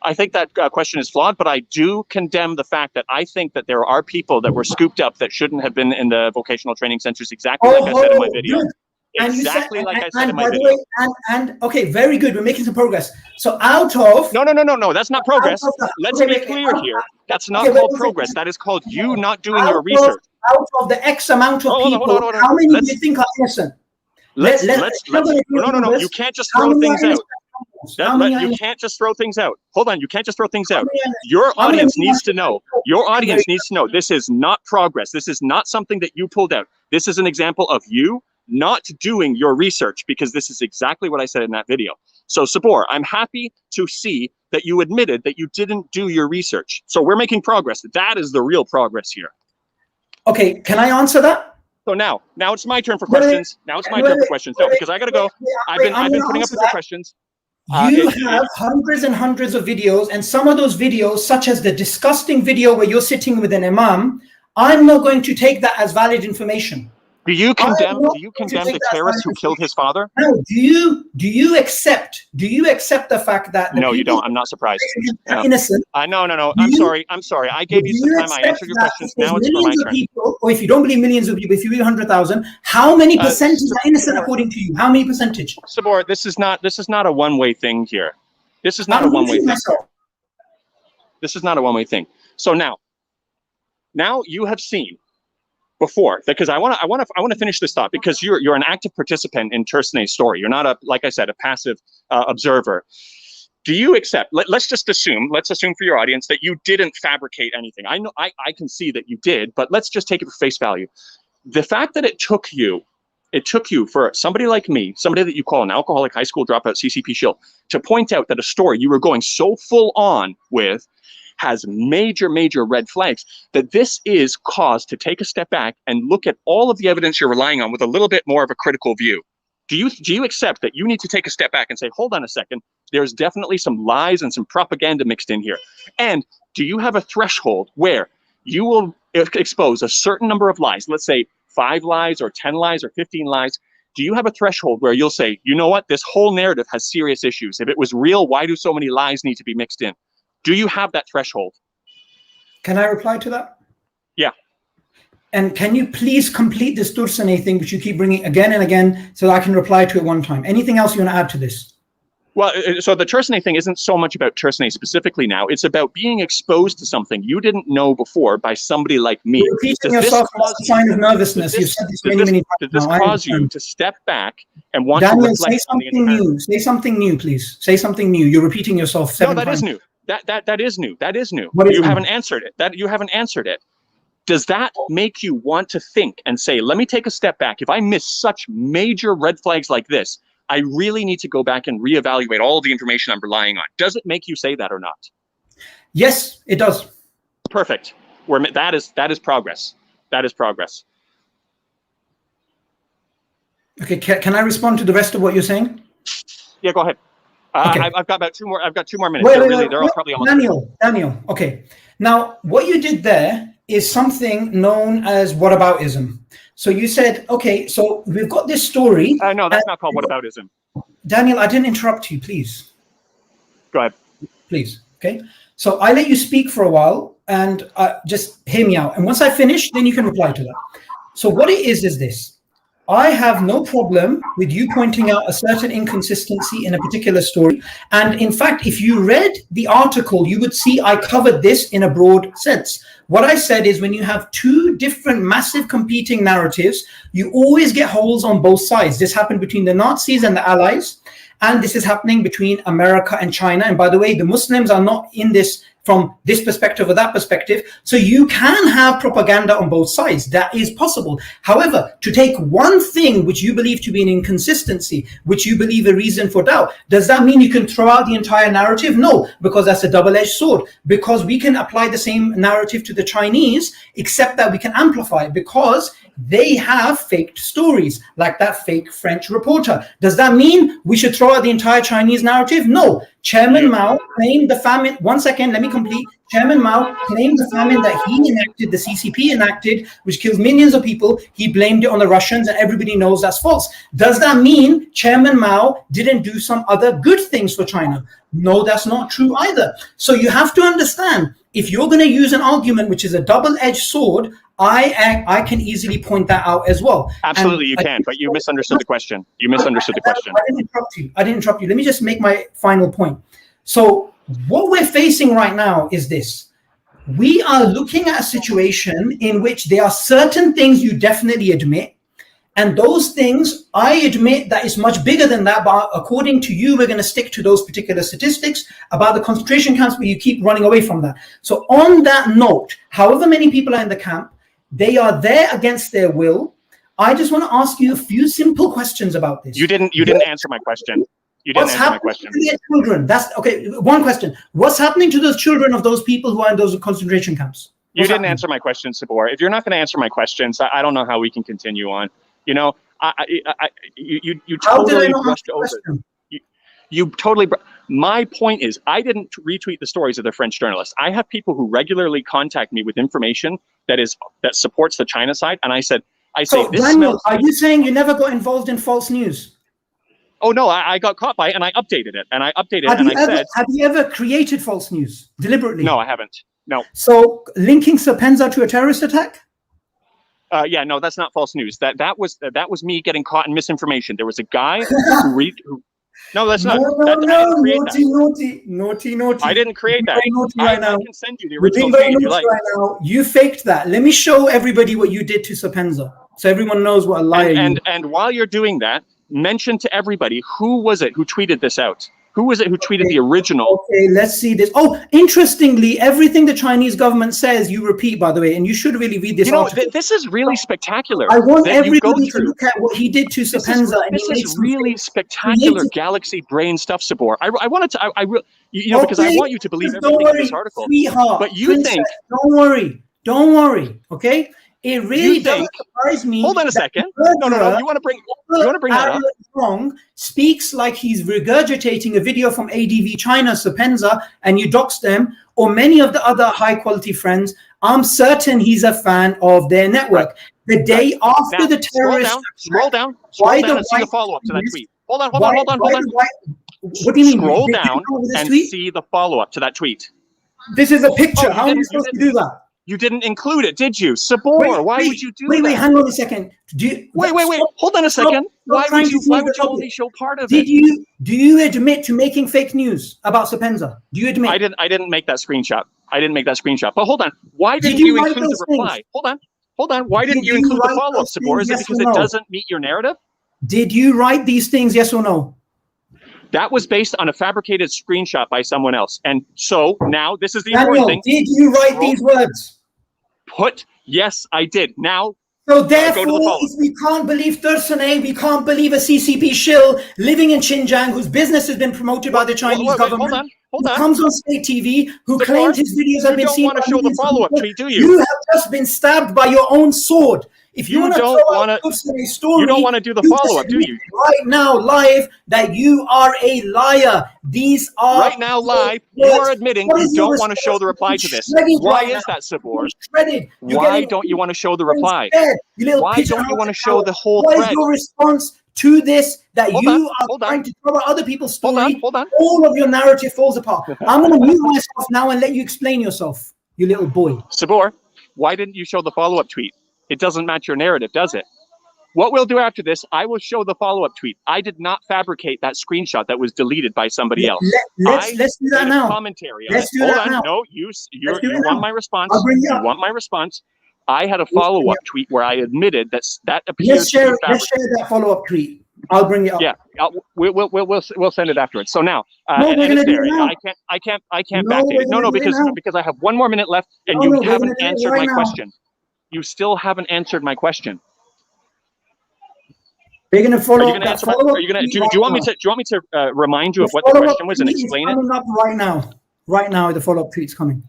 I think that question is flawed, but I do condemn the fact that I think that there are people that were scooped up that shouldn't have been in the vocational training centers, exactly like I said in my video. Good. Exactly like I said in my by the video. way, okay, very good. We're making some progress. So out of No, that's not progress. Let's be clear here. That's not called progress. That is called you not doing your research. Out of the X amount of Hold on, people, hold on. how many do you think are innocent? No. You can't just throw things out. You can't just throw things out. Hold on, you can't just throw things out. Your audience needs to know. Your audience needs to know this is not progress. This is not something that you pulled out. This is an example of you not doing your research, because this is exactly what I said in that video. So Sabor, I'm happy to see that you admitted that you didn't do your research. So we're making progress. That is the real progress here. Okay, can I answer that? So now it's my turn for questions. Now it's my turn for questions. No, because I gotta go. I've been putting up with the questions. You have hundreds and hundreds of videos, and some of those videos, such as the disgusting video where you're sitting with an imam, I'm not going to take that as valid information. Do you I am condemn not do you going to condemn take the that terrorists side who of killed his father? No, do you accept the fact that the No, you people don't. I'm not surprised. are No. innocent? No. Do I'm you sorry. I'm sorry. I gave do you some you time. I accept answered your that if questions. there's Now it's for my millions of turn. people, or if you don't believe millions of people, if you believe 100,000, how many percentage are innocent Sabor, according to you? How many percentage? Sabor, this is not a one-way thing here. This is not a I'm one-way muting thing. myself. This is not a one-way thing. So now you have seen before, because I want to finish this thought, because you're an active participant in Tursunay's story. You're not like I said, a passive observer. Do you accept? Let's assume for your audience that you didn't fabricate anything. I know I can see that you did, but let's just take it for face value. The fact that it took you for somebody like me, somebody that you call an alcoholic high school dropout CCP shill, to point out that a story you were going so full on with has major red flags, that this is cause to take a step back and look at all of the evidence you're relying on with a little bit more of a critical view. Do you accept that you need to take a step back and say, hold on a second, there's definitely some lies and some propaganda mixed in here? And do you have a threshold where you will expose a certain number of lies, let's say 5 lies or 10 lies or 15 lies? Do you have a threshold where you'll say, you know what, this whole narrative has serious issues. If it was real, why do so many lies need to be mixed in? Do you have that threshold? Can I reply to that? Yeah. And can you please complete this Tursunay thing, which you keep bringing again and again, so that I can reply to it one time? Anything else you want to add to this? Well, so the Tursunay thing isn't so much about Tursunay specifically now. It's about being exposed to something you didn't know before by somebody like me. You're repeating yourself as a sign of nervousness. You've said this many times Did this now. cause you to step back and want Daniel, to reflect say on the something entire... new. Say something new, please. Say something new. You're repeating yourself 7 times. No, that is new. That is new. That is new. What is You new? haven't answered it. You haven't answered it. Does that make you want to think and say, let me take a step back? If I miss such major red flags like this, I really need to go back and reevaluate all of the information I'm relying on. Does it make you say that or not? Yes, it does. Perfect. That is progress. That is progress. Okay, can I respond to the rest of what you're saying? Yeah, go ahead. Okay. I've got about 2 more. I've got 2 more minutes. Wait, they're all probably almost. Daniel. Okay. Now, what you did there is something known as whataboutism. So you said, okay, so we've got this story. No, that's not called whataboutism. Daniel, I didn't interrupt you, please. Go ahead. Please. Okay. So I let you speak for a while, and just hear me out. And once I finish, then you can reply to that. So what it is this. I have no problem with you pointing out a certain inconsistency in a particular story. And in fact, if you read the article, you would see I covered this in a broad sense. What I said is when you have 2 different massive competing narratives, you always get holes on both sides. This happened between the Nazis and the Allies, and this is happening between America and China. And by the way, the Muslims are not in this from this perspective or that perspective. So you can have propaganda on both sides. That is possible. However, to take one thing which you believe to be an inconsistency, which you believe a reason for doubt, does that mean you can throw out the entire narrative? No, because that's a double-edged sword. Because we can apply the same narrative to the Chinese, except that we can amplify it because they have faked stories, like that fake French reporter. Does that mean we should throw out the entire Chinese narrative? No. Chairman Mao claimed the famine. 1 second, let me complete. Chairman Mao claimed the famine that he enacted, the CCP enacted, which kills millions of people. He blamed it on the Russians, and everybody knows that's false. Does that mean Chairman Mao didn't do some other good things for China? No, that's not true either. So you have to understand, if you're going to use an argument which is a double-edged sword, I can easily point that out as well. Absolutely, you can, but you misunderstood the question. You misunderstood the question. I didn't interrupt you. Let me just make my final point. So what we're facing right now is this. We are looking at a situation in which there are certain things you definitely admit, and those things, I admit that it's much bigger than that, but according to you, we're going to stick to those particular statistics about the concentration camps, but you keep running away from that. So on that note, however many people are in the camp, they are there against their will. I just want to ask you a few simple questions about this. You didn't answer my question. You didn't answer my question. To their children? That's okay. One question. What's happening to those children of those people who are in those concentration camps? You didn't answer my question, Sabor. If you're not going to answer my questions, I don't know how we can continue on. You know, you totally brushed over. You totally. My point is, I didn't retweet the stories of the French journalists. I have people who regularly contact me with information that supports the China side, and I said, I say, So, this Daniel, smells. are you saying you never got involved in false news? Oh, no, I got caught by it, and I updated it. And I updated it, and I said. Have you ever created false news deliberately? No, I haven't. No. So, linking Sapenza to a terrorist attack? Yeah, no, that's not false news. That was me getting caught in misinformation. There was a guy who no, that's not. No, I didn't create naughty. I didn't create that. Very naughty right now. I can send you the You're original being very tweet if you naughty like. right now. You faked that. Let me show everybody what you did to Sapenza, so everyone knows what a liar you are. And while you're doing that, mention to everybody, who was it who tweeted this out? Who was it who tweeted the original? Okay, let's see this. Oh, interestingly, everything the Chinese government says, you repeat, by the way, and you should really read this article. This is really spectacular. I want everybody to look at what he did to Sapenza. This is really spectacular galaxy brain stuff, Sabor. I wanted to, because I want you to believe everything in this article. Sweetheart, but you princess, think... Don't worry, okay? It really doesn't surprise me. Hold on a second. No. You want to bring that up? Wrong speaks like he's regurgitating a video from ADV China, Sapenza, and you dox them, or many of the other high quality friends. I'm certain he's a fan of their network. The day after now, the terrorist. Scroll down and see the follow up to that tweet. Hold on. What do you mean? Scroll down and see the follow up to that tweet. This is a picture. How am I supposed to do that? You didn't include it, did you? Sabor, why would you do that? Wait, hang on a second. Wait. Hold on a second. Why would you only show part of it? Do you admit to making fake news about Sapenza? Do you admit? I didn't make that screenshot. But hold on. Why didn't you include the reply? Hold on. Why didn't you include the follow-up, Sabor? Is it because it doesn't meet your narrative? Did you write these things, yes or no? That was based on a fabricated screenshot by someone else. And so now this is the Daniel, important thing. Did you write these words? Yes, I did. Now, so therefore, if we can't believe Thurstonay, we can't believe a CCP shill living in Xinjiang whose business has been promoted by the Chinese government. Hold on. Who comes on state TV, who claims his videos have been seen. You don't want to show the follow-up tweet, do you? You have just been stabbed by your own sword. If you want to story, you don't want to do the follow-up, do you? Right now, live, that you are a liar. These are right now live. You are admitting you don't want to show the reply to this. Why is that, Sabor? Why don't you want to show the reply? Why don't you want to show the whole thread? What is your response to this? That you are trying to cover other people's story. Hold on. All of your narrative falls apart. I'm going to mute myself now and let you explain yourself, you little boy. Sabor, why didn't you show the follow-up tweet? It doesn't match your narrative, does it? What we'll do after this, I will show the follow-up tweet. I did not fabricate that screenshot that was deleted by somebody else. Let's do that now. Commentary. Let's do that now. No, you want my response. You want my response. I had a follow-up tweet where I admitted that appears to be fabricated. Let's share that follow-up tweet. I'll bring it up. Yeah, we'll send it afterwards. So now, no, we're gonna do it now. I can't backdate it. No, because I have one more minute left, and you haven't answered my question. You still haven't answered my question. They're going to follow. Are you going to answer? Do you want me to remind you of what the question was and explain it? Coming up right now. Right now, the follow-up tweet's coming.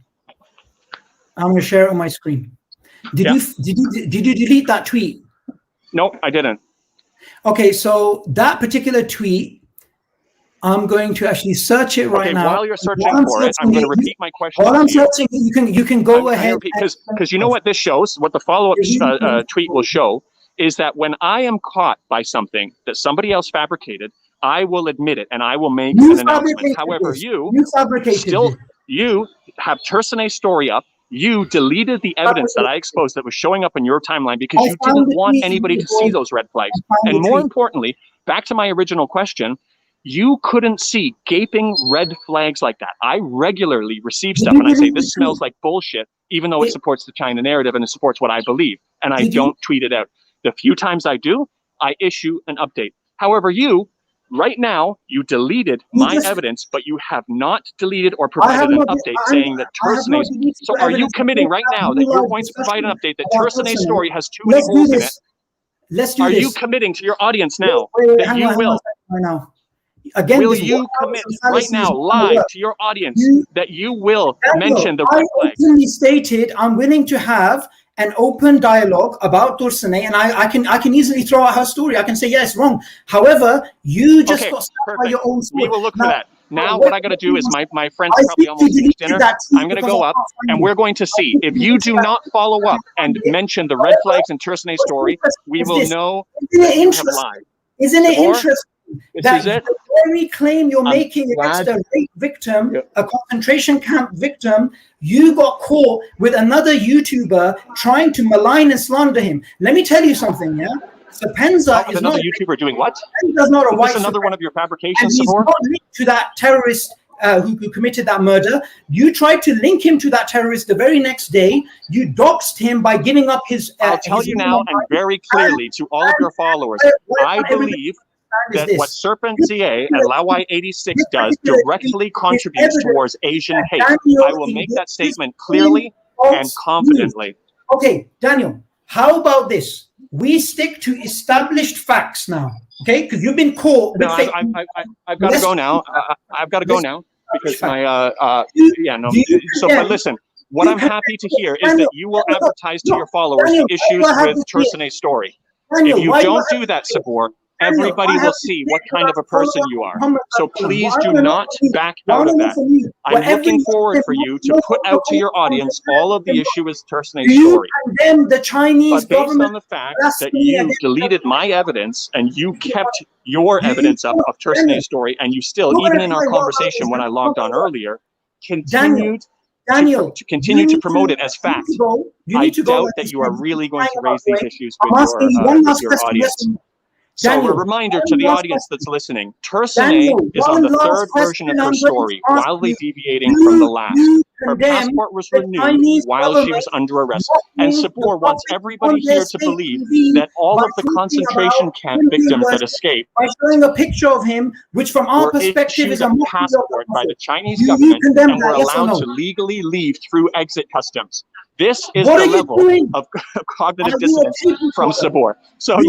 I'm going to share it on my screen. Did you delete that tweet? No, I didn't. Okay, so that particular tweet, I'm going to actually search it right now. While you're searching for it, I'm going to repeat my question. While I'm searching, you can go ahead. Because you know what this shows, what the follow-up tweet will show, is that when I am caught by something that somebody else fabricated, I will admit it and I will make an announcement. However, you have Tursunay's story up. You deleted the evidence that I exposed that was showing up in your timeline because you didn't want anybody to see those red flags. And more importantly, back to my original question, you couldn't see gaping red flags like that. I regularly receive stuff and I say, this smells like bullshit, even though it supports the China narrative and it supports what I believe. And I don't tweet it out. The few times I do, I issue an update. However, right now, you deleted my evidence, but you have not deleted or provided an update saying that Tursunay's... So are you committing right now that you're going to provide an update that Tursunay's story has too many holes in it? Let's do this. Are you committing to your audience now that you will? Again, will you commit right now, live to your audience, that you will mention the red flags? I openly stated I'm willing to have an open dialogue about Tursunay, and I can easily throw out her story. I can say, yes, wrong. However, you just got stuck by your own story. We will look for that. Now what I got to do is my friends are probably almost finished dinner. I'm going to go up and we're going to see. If you do not follow up and mention the red flags in Tersanay's story, we will know that you have lied. Isn't it interesting that it. the very claim you're making against a rape victim, a concentration camp victim, you got caught with another YouTuber trying to malign and slander him? Let me tell you something, yeah? Sapenza is another YouTuber doing what? Sapenza's not a white. Is this another one of your fabrications? And he's not linked to that terrorist who committed that murder. You tried to link him to that terrorist the very next day. You doxed him by giving up his. I'll tell you now and very clearly to all of your followers, I believe that what Serpent CA and Lawai 86 does directly contributes towards Asian hate. I will make that statement clearly and confidently. Okay, Daniel, how about this? We stick to established facts now, okay? Because you've been caught. No, I've got to go now. I've got to go now because my but listen, what I'm happy to hear is that you will advertise to your followers the issues with Tersanay's story. If you don't do that, Sabor, everybody will see what kind of a person you are. So please do not back out of that. I'm looking forward for you to put out to your audience all of the issue with Tersanay's story. The Chinese but based on the fact that you deleted my evidence and you kept your evidence up of Tersanay's story, and you still, even in our conversation when I logged on earlier, continued to continue to promote it as fact, I doubt that you are really going to raise these issues with your audience. So a reminder to the audience that's listening, Tersanay is on the third version of her story, wildly deviating from the last. Her passport was renewed while she was under arrest. And Sabor wants everybody here to believe that all of the concentration camp victims that escaped by showing a picture of him, which from our perspective is a passport by the Chinese government, and were allowed to legally leave through exit customs. This is the level of cognitive dissonance from Sabor. So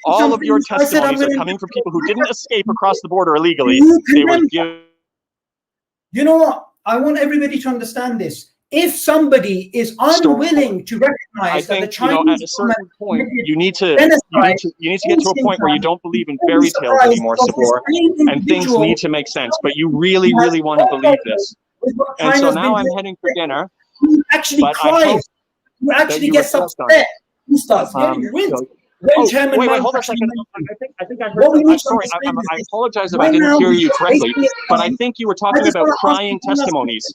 all of your testimonies are coming from people who didn't escape across the border illegally. They were given. You know what? I want everybody to understand this. If somebody is unwilling to recognize that the Chinese at a certain point, you need to get to a point where you don't believe in fairy tales anymore, Sabor, and things need to make sense. But you really, really want to believe this. And so now I'm heading for dinner. He actually cries. He actually gets upset. He starts getting wins. Wait, hold on a second. I think I heard. I'm sorry. I apologize if I didn't hear you correctly, but I think you were talking about crying testimonies.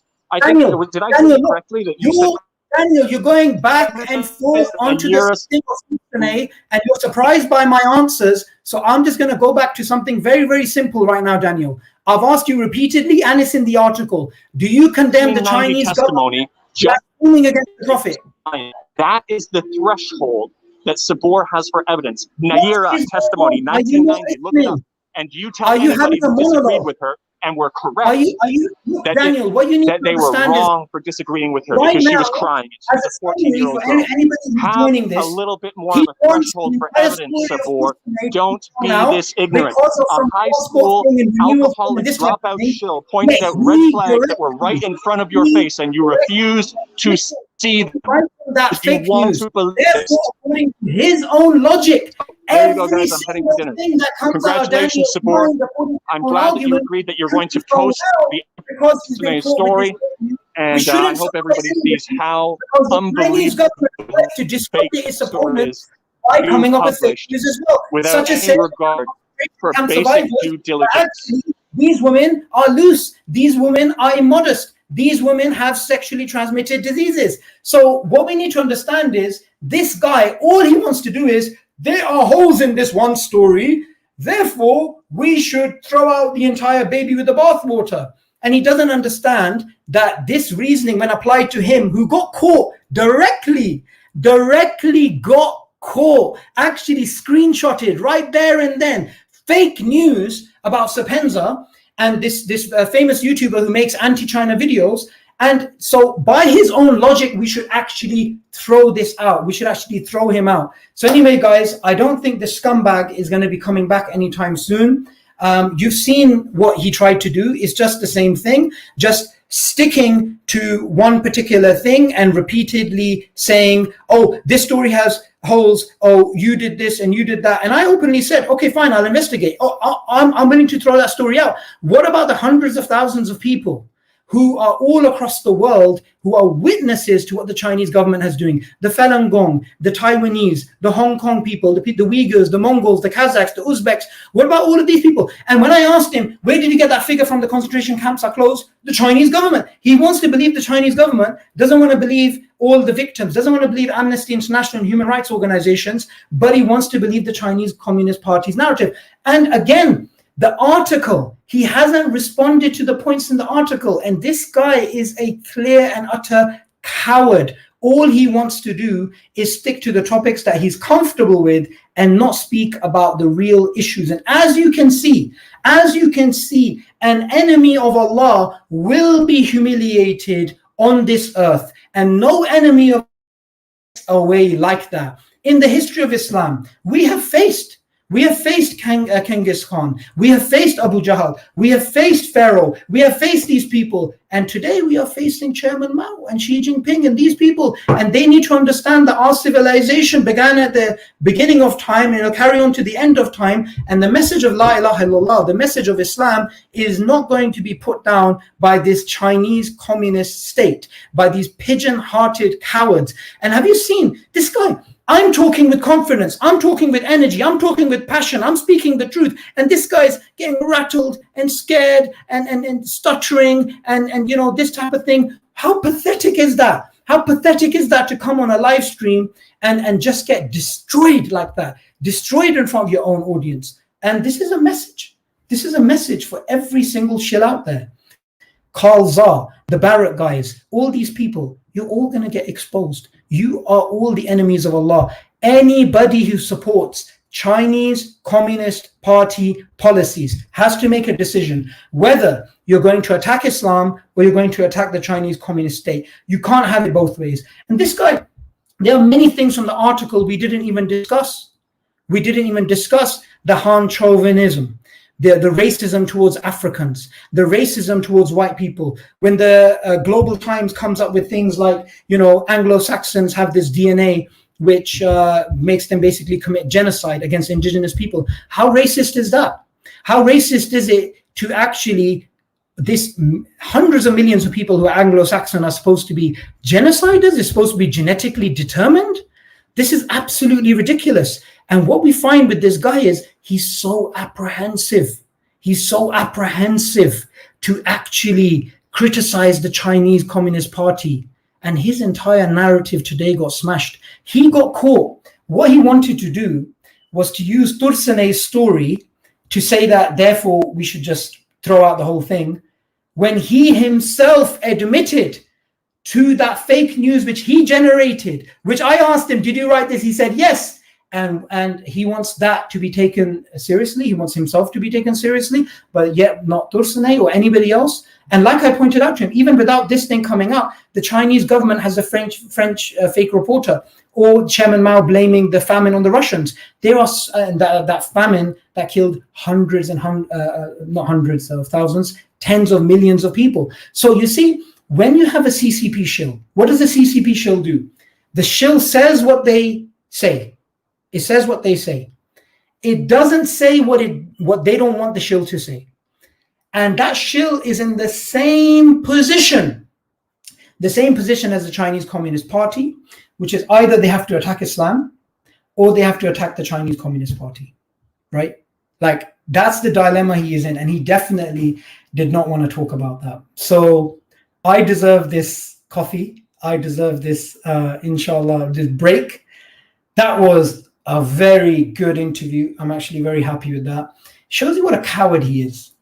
Did I hear you correctly that you said? Daniel, you're going back and forth onto this thing of Tersanay, and you're surprised by my answers. So I'm just going to go back to something very, very simple right now, Daniel. I've asked you repeatedly, and it's in the article. Do you condemn the Chinese testimony government fuming against the Prophet? That is the threshold that Sabor has for evidence. Naira testimony, 1990. Look it up. And you tell anybody who disagreed with her and were correct that they were wrong for disagreeing with her because she was crying. She was a 14-year-old girl. Have a little bit more of a threshold for evidence, Sabor. Don't be this ignorant. A high school alcoholic dropout shill pointed out red flags that were right in front of your face, and you refused to see them. That fake news. Therefore, according to his own logic, there you go, guys. I'm heading to dinner. Congratulations, Sabor. I'm glad that you agreed that you're going to post the Tersanay story, and I hope everybody sees how unbelievable to discredit its opponents by coming up with fake news as well. Without any regard for basic due diligence. These women are loose. These women are immodest. These women have sexually transmitted diseases. So what we need to understand is this guy, all he wants to do is, there are holes in this one story, therefore we should throw out the entire baby with the bathwater. And he doesn't understand that this reasoning, when applied to him, who got caught directly got caught, actually screenshotted right there and then, fake news about Sapenza, and this famous YouTuber who makes anti-China videos. And so by his own logic, we should actually throw this out. We should actually throw him out. So anyway, guys, I don't think the scumbag is going to be coming back anytime soon. You've seen what he tried to do. It's just the same thing, just sticking to one particular thing and repeatedly saying, oh, this story has holes. Oh, you did this and you did that. And I openly said, okay, fine, I'll investigate. Oh, I'm willing to throw that story out. What about the hundreds of thousands of people who are all across the world, who are witnesses to what the Chinese government is doing? The Falun Gong, the Taiwanese, the Hong Kong people, the Uyghurs, the Mongols, the Kazakhs, the Uzbeks. What about all of these people? And when I asked him, where did you get that figure from? The concentration camps are closed. The Chinese government. He wants to believe the Chinese government, doesn't want to believe all the victims, doesn't want to believe Amnesty International and human rights organizations, but he wants to believe the Chinese Communist Party's narrative. And again, the article, he hasn't responded to the points in the article. And this guy is a clear and utter coward. All he wants to do is stick to the topics that he's comfortable with and not speak about the real issues. And as you can see, an enemy of Allah will be humiliated on this earth. And no enemy of a way like that. In the history of Islam, we have faced Genghis Khan, we have faced Abu Jahl, we have faced Pharaoh, we have faced these people, and today we are facing Chairman Mao and Xi Jinping and these people, and they need to understand that our civilization began at the beginning of time and it'll carry on to the end of time, and the message of La ilaha illallah, the message of Islam, is not going to be put down by this Chinese communist state, by these pigeon-hearted cowards. And have you seen this guy? I'm talking with confidence, I'm talking with energy, I'm talking with passion, I'm speaking the truth. And this guy's getting rattled and scared and stuttering and you know, this type of thing. How pathetic is that? How pathetic is that to come on a live stream and just get destroyed like that, destroyed in front of your own audience. And this is a message. This is a message for every single shill out there. Carl Zar, the Barrett guys, all these people, you're all going to get exposed. You are all the enemies of Allah. Anybody who supports Chinese Communist Party policies has to make a decision whether you're going to attack Islam or you're going to attack the Chinese Communist state. You can't have it both ways. And this guy, there are many things from the article we didn't even discuss. We didn't even discuss the Han chauvinism, the racism towards Africans, the racism towards white people. When the Global Times comes up with things like, you know, Anglo-Saxons have this DNA which makes them basically commit genocide against indigenous people. How racist is that? How racist is it to actually, this hundreds of millions of people who are Anglo-Saxon are supposed to be genociders, is supposed to be genetically determined? This is absolutely ridiculous. And what we find with this guy is he's so apprehensive. He's so apprehensive to actually criticize the Chinese Communist Party. And his entire narrative today got smashed. He got caught. What he wanted to do was to use Tursunay's story to say that therefore we should just throw out the whole thing, when he himself admitted to that fake news which he generated, which I asked him, did you write this? He said, yes. And he wants that to be taken seriously. He wants himself to be taken seriously, but yet not Tursunay or anybody else. And like I pointed out to him, even without this thing coming out, the Chinese government has a French fake reporter, or Chairman Mao blaming the famine on the Russians. There are that famine that killed hundreds and not hundreds of thousands, tens of millions of people. So you see, when you have a CCP shill, what does the CCP shill do? The shill says what they say. It says what they say. It doesn't say what they don't want the shill to say. And that shill is in the same position as the Chinese Communist Party, which is either they have to attack Islam or they have to attack the Chinese Communist Party, right? Like, that's the dilemma he is in, and he definitely did not want to talk about that. So I deserve this coffee. I deserve this, inshallah, this break. That was a very good interview. I'm actually very happy with that. Shows you what a coward he is.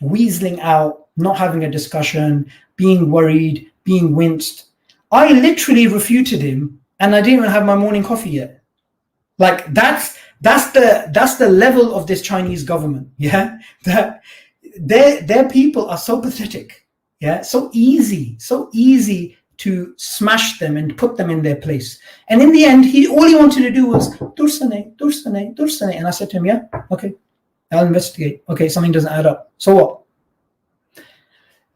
Weaseling out, not having a discussion, being worried, being winced. I literally refuted him, and I didn't even have my morning coffee yet. Like, that's the level of this Chinese government. Yeah, that their people are so pathetic. Yeah, so easy to smash them and put them in their place. And in the end, all he wanted to do was Tursunay. And I said to him, yeah, okay, I'll investigate. Okay, something doesn't add up. So what?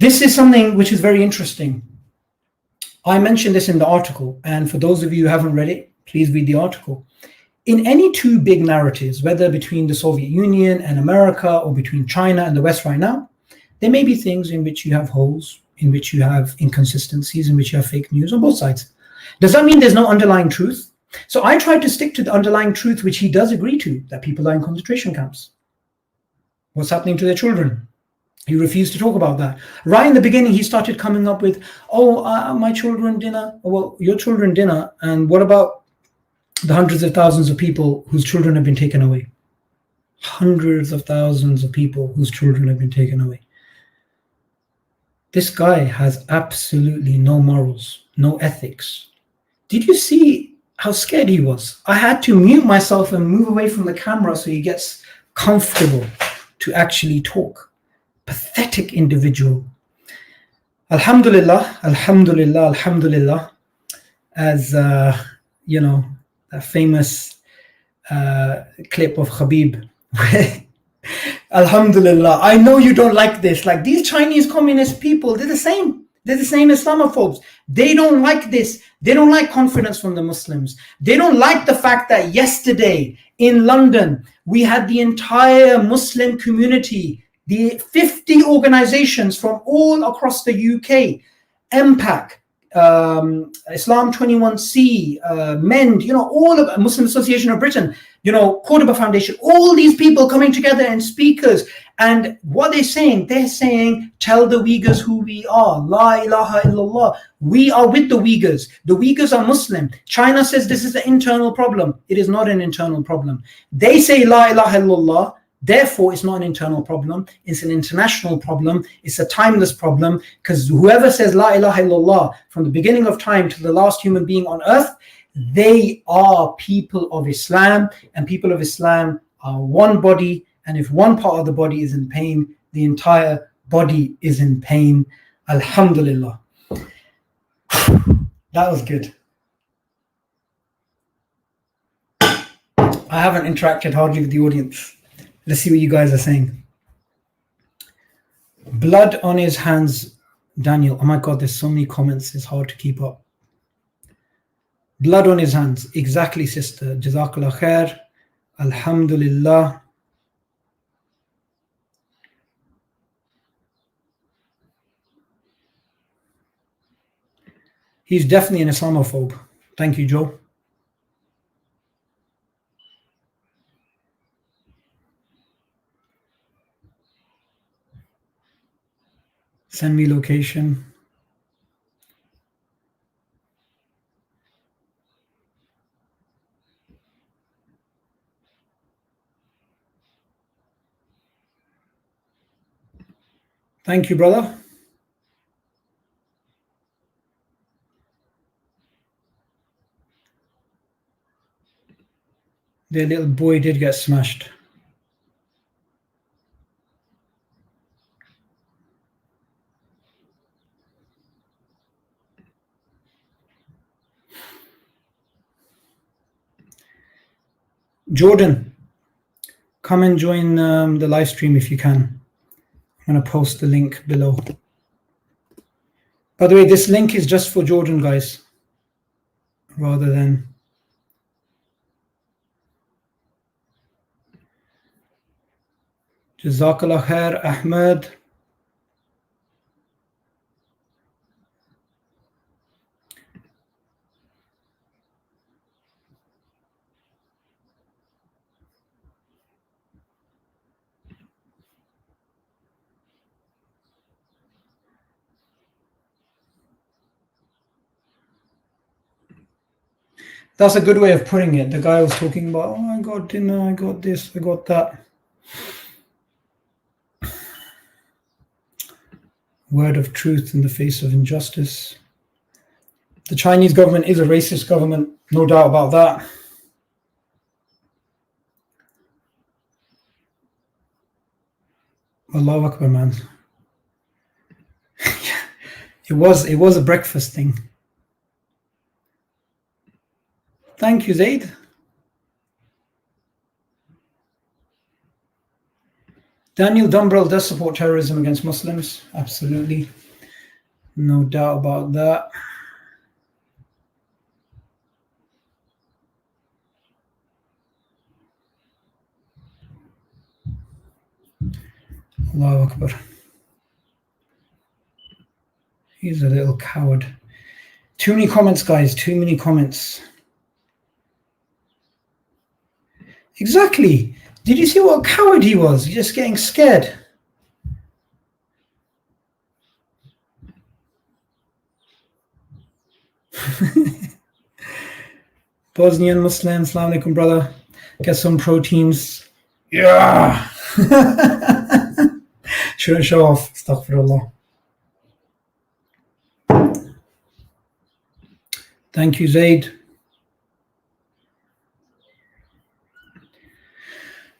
This is something which is very interesting. I mentioned this in the article, and for those of you who haven't read it, Please read the article. In any two big narratives, whether between the Soviet Union and America or between China and the West right now, there may be things in which you have holes, in which you have inconsistencies, in which you have fake news on both sides. Does that mean there's no underlying truth? So I try to stick to the underlying truth, which he does agree to, that people are in concentration camps. What's happening to their children? He refused to talk about that. Right in the beginning, he started coming up with, my children dinner. Well, your children dinner. And what about the hundreds of thousands of people whose children have been taken away? Hundreds of thousands of people whose children have been taken away. This guy has absolutely no morals, no ethics. Did you see how scared he was? I had to mute myself and move away from the camera so he gets comfortable to actually talk. Pathetic individual. Alhamdulillah, alhamdulillah, alhamdulillah. As you know, that famous clip of Khabib. Alhamdulillah. I know you don't like this. Like these Chinese communist people, they're the same. They're the same Islamophobes. They don't like this. They don't like confidence from the Muslims. They don't like the fact that yesterday in London, we had the entire Muslim community, the 50 organizations from all across the UK, MPAC, Islam 21C, MEND, all of Muslim Association of Britain, Cordoba Foundation, all these people coming together and speakers. And what they're saying, tell the Uyghurs who we are. La ilaha illallah. We are with the Uyghurs. The Uyghurs are Muslim. China says this is an internal problem. It is not an internal problem. They say La ilaha illallah. Therefore, it's not an internal problem. It's an international problem. It's a timeless problem, because whoever says La ilaha illallah from the beginning of time to the last human being on earth, they are people of Islam, and people of Islam are one body. And if one part of the body is in pain, the entire body is in pain. Alhamdulillah. That was good. I haven't interacted hardly with the audience. Let's see what you guys are saying. Blood on his hands, Daniel. Oh my God, there's so many comments. It's hard to keep up. Blood on his hands. Exactly, sister. Jazakallah khair. Alhamdulillah. He's definitely an Islamophobe. Thank you, Joe. Send me location. Thank you, brother. Their little boy did get smashed. Jordan, come and join the live stream if you can. I'm going to post the link below. By the way, this link is just for Jordan, guys, rather than... Jazakallah khair, Ahmed. That's a good way of putting it. The guy was talking about, oh, I got dinner, I got this, I got that. Word of truth in the face of injustice. The Chinese government is a racist government, no doubt about that. Allahu Akbar, man. It was a breakfast thing. Thank you, Zaid. Daniel Dumbrill does support terrorism against Muslims. Absolutely. No doubt about that. Allahu Akbar. He's a little coward. Too many comments, guys. Too many comments. Exactly. Did you see what a coward he was? He's just getting scared. Bosnian Muslim, Assalamu alaikum, brother. Get some proteins. Yeah. Shouldn't show off. Astaghfirullah. Thank you, Zaid.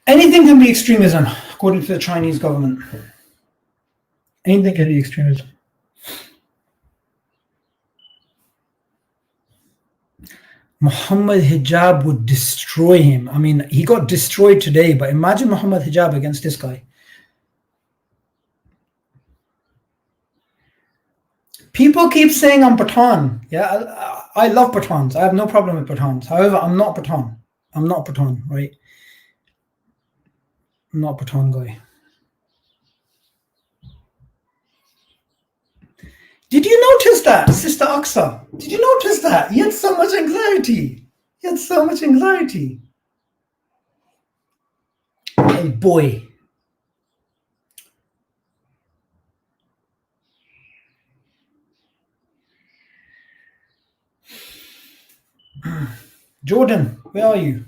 Anything can be extremism, according to the Chinese government. Anything can be extremism. Muhammad Hijab would destroy him. I mean, he got destroyed today, but imagine Muhammad Hijab against this guy. People keep saying I'm Pathan. Yeah, I love Pathans. I have no problem with Pathans. However, I'm not Pathan. I'm not Pathan, right? I'm not a Pathan guy. Did you notice that, Sister Aksa? Did you notice that? He had so much anxiety. He had so much anxiety. Hey, boy. Jordan, where are you?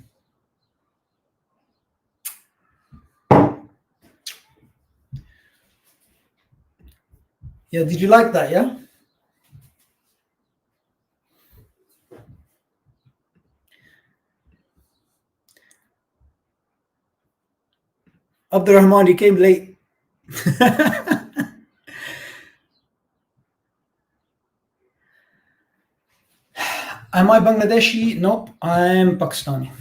Yeah, did you like that, yeah? Abdurrahman, you came late. Am I Bangladeshi? Nope, I'm Pakistani.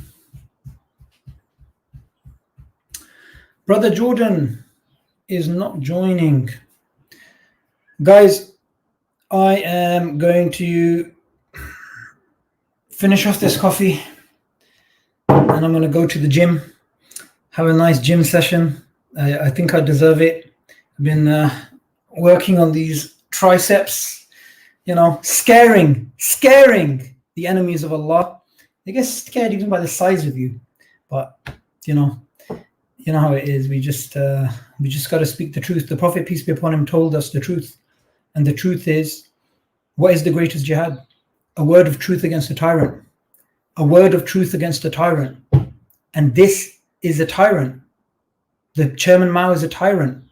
Brother Jordan is not joining. Guys, I am going to finish off this coffee and I'm going to go to the gym, have a nice gym session. I think I deserve it. I've been working on these triceps, you know, scaring the enemies of Allah. They get scared even by the size of you. But, you know how it is. We just got to speak the truth. The Prophet, peace be upon him, told us the truth. And the truth is, what is the greatest jihad? A word of truth against a tyrant. A word of truth against a tyrant. And this is a tyrant. The Chairman Mao is a tyrant.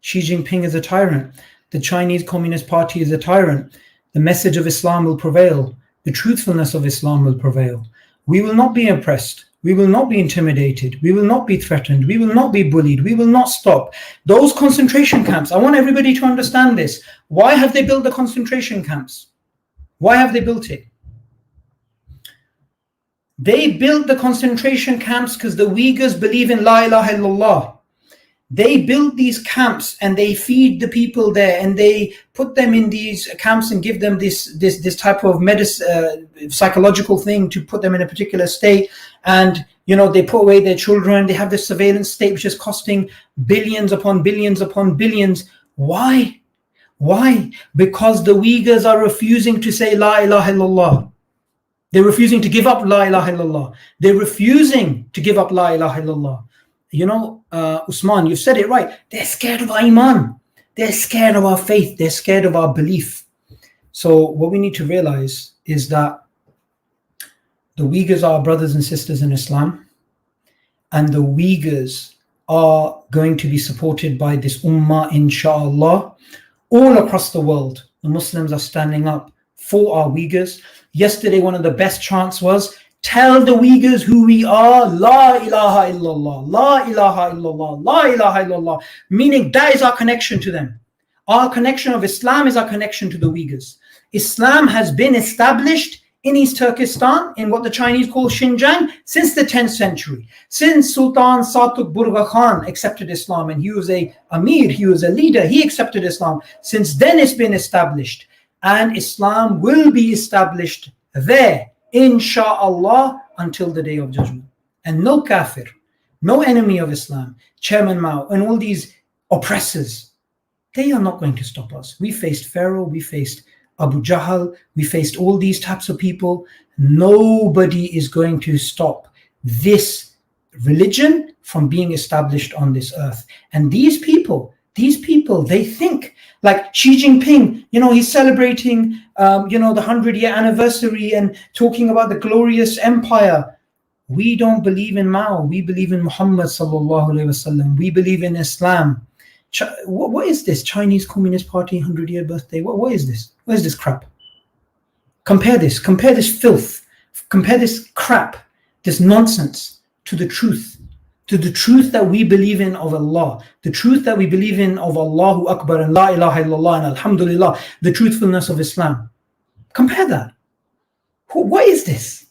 Xi Jinping is a tyrant. The Chinese Communist Party is a tyrant. The message of Islam will prevail. The truthfulness of Islam will prevail. We will not be oppressed. We will not be intimidated. We will not be threatened. We will not be bullied. We will not stop. Those concentration camps, I want everybody to understand this. Why have they built the concentration camps? Why have they built it? They built the concentration camps because the Uyghurs believe in La ilaha illallah. They build these camps and they feed the people there and they put them in these camps and give them this type of psychological thing to put them in a particular state. And, you know, they put away their children. They have this surveillance state which is costing billions upon billions upon billions. Why? Why? Because the Uyghurs are refusing to say La ilaha illallah. They're refusing to give up La ilaha illallah. They're refusing to give up La ilaha illallah. You know, Usman, you said it right. They're scared of our iman. They're scared of our faith. They're scared of our belief. So what we need to realize is that the Uyghurs are our brothers and sisters in Islam. And the Uyghurs are going to be supported by this ummah, inshallah. All across the world, the Muslims are standing up for our Uyghurs. Yesterday, one of the best chants was, tell the Uyghurs who we are, La ilaha illallah, La ilaha illallah, La ilaha illallah. Meaning that is our connection to them. Our connection of Islam is our connection to the Uyghurs. Islam has been established in East Turkestan, in what the Chinese call Xinjiang, since the 10th century. Since Sultan Satuk Burga Khan accepted Islam, and he was a Amir, he was a leader, he accepted Islam. Since then it's been established. And Islam will be established there, insha'Allah, until the day of judgment. And no kafir, no enemy of Islam, Chairman Mao, and all these oppressors, they are not going to stop us. We faced Pharaoh, we faced Abu Jahl, we faced all these types of people. Nobody is going to stop this religion from being established on this earth. And these people, they think like Xi Jinping, he's celebrating, the 100-year anniversary and talking about the glorious empire. We don't believe in Mao. We believe in Muhammad sallallahu alaihi wasallam. We believe in Islam. What is this Chinese Communist Party 100-year birthday? What is this? What is this crap? Compare this filth, compare this crap, this nonsense to the truth that we believe in of Allah, the truth that we believe in of Allahu Akbar and La ilaha illallah and Alhamdulillah, the truthfulness of Islam. Compare that. What is this?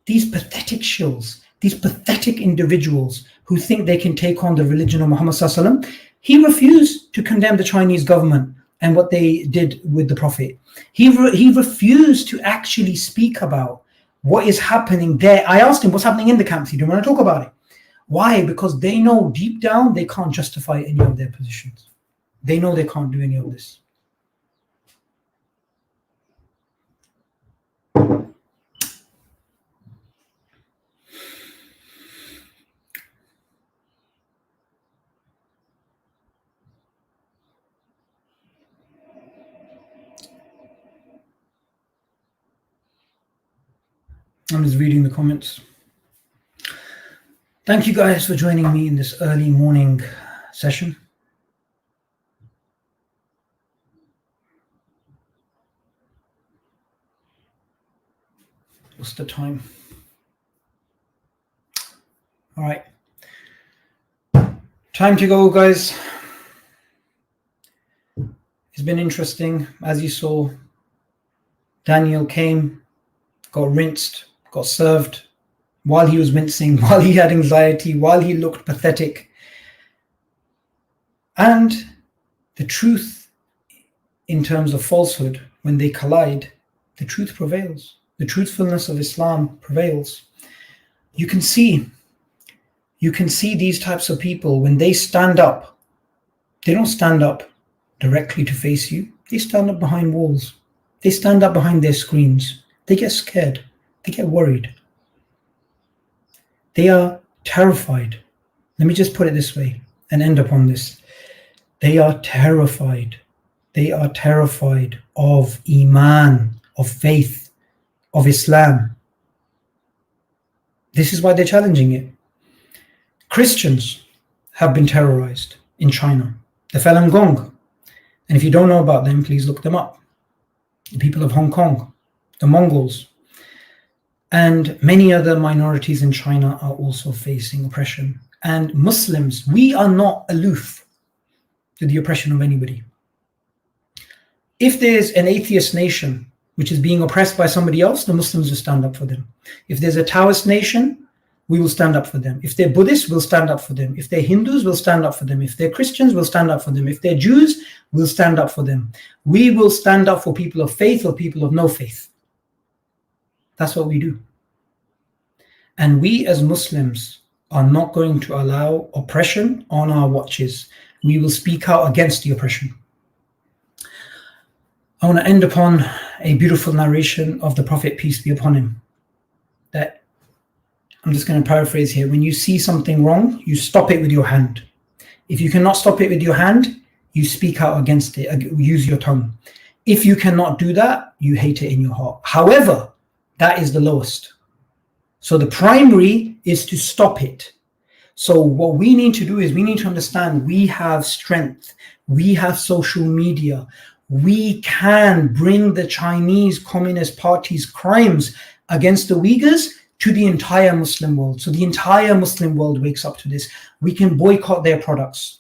These pathetic shills, these pathetic individuals who think they can take on the religion of Muhammad sallallahu alaihi wasallam. He refused to condemn the Chinese government and what they did with the Prophet. He refused to actually speak about what is happening there. I asked him, what's happening in the camps? He didn't want to talk about it. Why? Because they know deep down they can't justify any of their positions. They know they can't do any of this. I'm just reading the comments. Thank you guys for joining me in this early morning session. What's the time? All right. Time to go, guys. It's been interesting. As you saw, Daniel came, got rinsed, got served while he was wincing, while he had anxiety, while he looked pathetic. And the truth in terms of falsehood, when they collide, the truth prevails. The truthfulness of Islam prevails. You can see these types of people when they stand up, they don't stand up directly to face you. They stand up behind walls. They stand up behind their screens. They get scared. They get worried. They are terrified. Let me just put it this way and end upon this. They are terrified. They are terrified of Iman, of faith, of Islam. This is why they're challenging it. Christians have been terrorized in China. The Falun Gong. And if you don't know about them, please look them up. The people of Hong Kong, the Mongols, and many other minorities in China are also facing oppression. And Muslims, we are not aloof to the oppression of anybody. If there's an atheist nation which is being oppressed by somebody else, the Muslims will stand up for them. If there's a Taoist nation, we will stand up for them. If they're Buddhists, we'll stand up for them. If they're Hindus, we'll stand up for them. If they're Christians, we'll stand up for them. If they're Jews, we'll stand up for them. We will stand up for people of faith or people of no faith. That's what we do. And we as Muslims are not going to allow oppression on our watches. We will speak out against the oppression. I want to end upon a beautiful narration of the Prophet, peace be upon him, that I'm just going to paraphrase here. When you see something wrong, you stop it with your hand. If you cannot stop it with your hand, you speak out against it, use your tongue. If you cannot do that, you hate it in your heart. However, that is the lowest. So the primary is to stop it. So what we need to do is we need to understand we have strength. We have social media. We can bring the Chinese Communist Party's crimes against the Uyghurs to the entire Muslim world. So the entire Muslim world wakes up to this. We can boycott their products.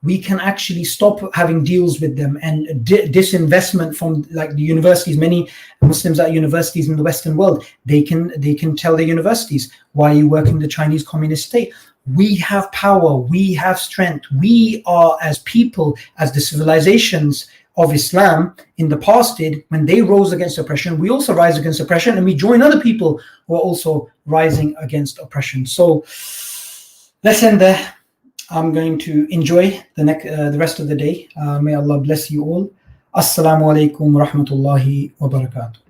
We can actually stop having deals with them and disinvestment from like the universities. Many Muslims at universities in the Western world, they can tell their universities, why are you working the Chinese Communist state? We have power, we have strength. We are, as people, as the civilizations of Islam in the past did, when they rose against oppression, we also rise against oppression, and we join other people who are also rising against oppression. So let's end there. I'm going to enjoy the rest of the day. May Allah bless you all. Assalamu alaikum wa rahmatullahi wa barakatuh.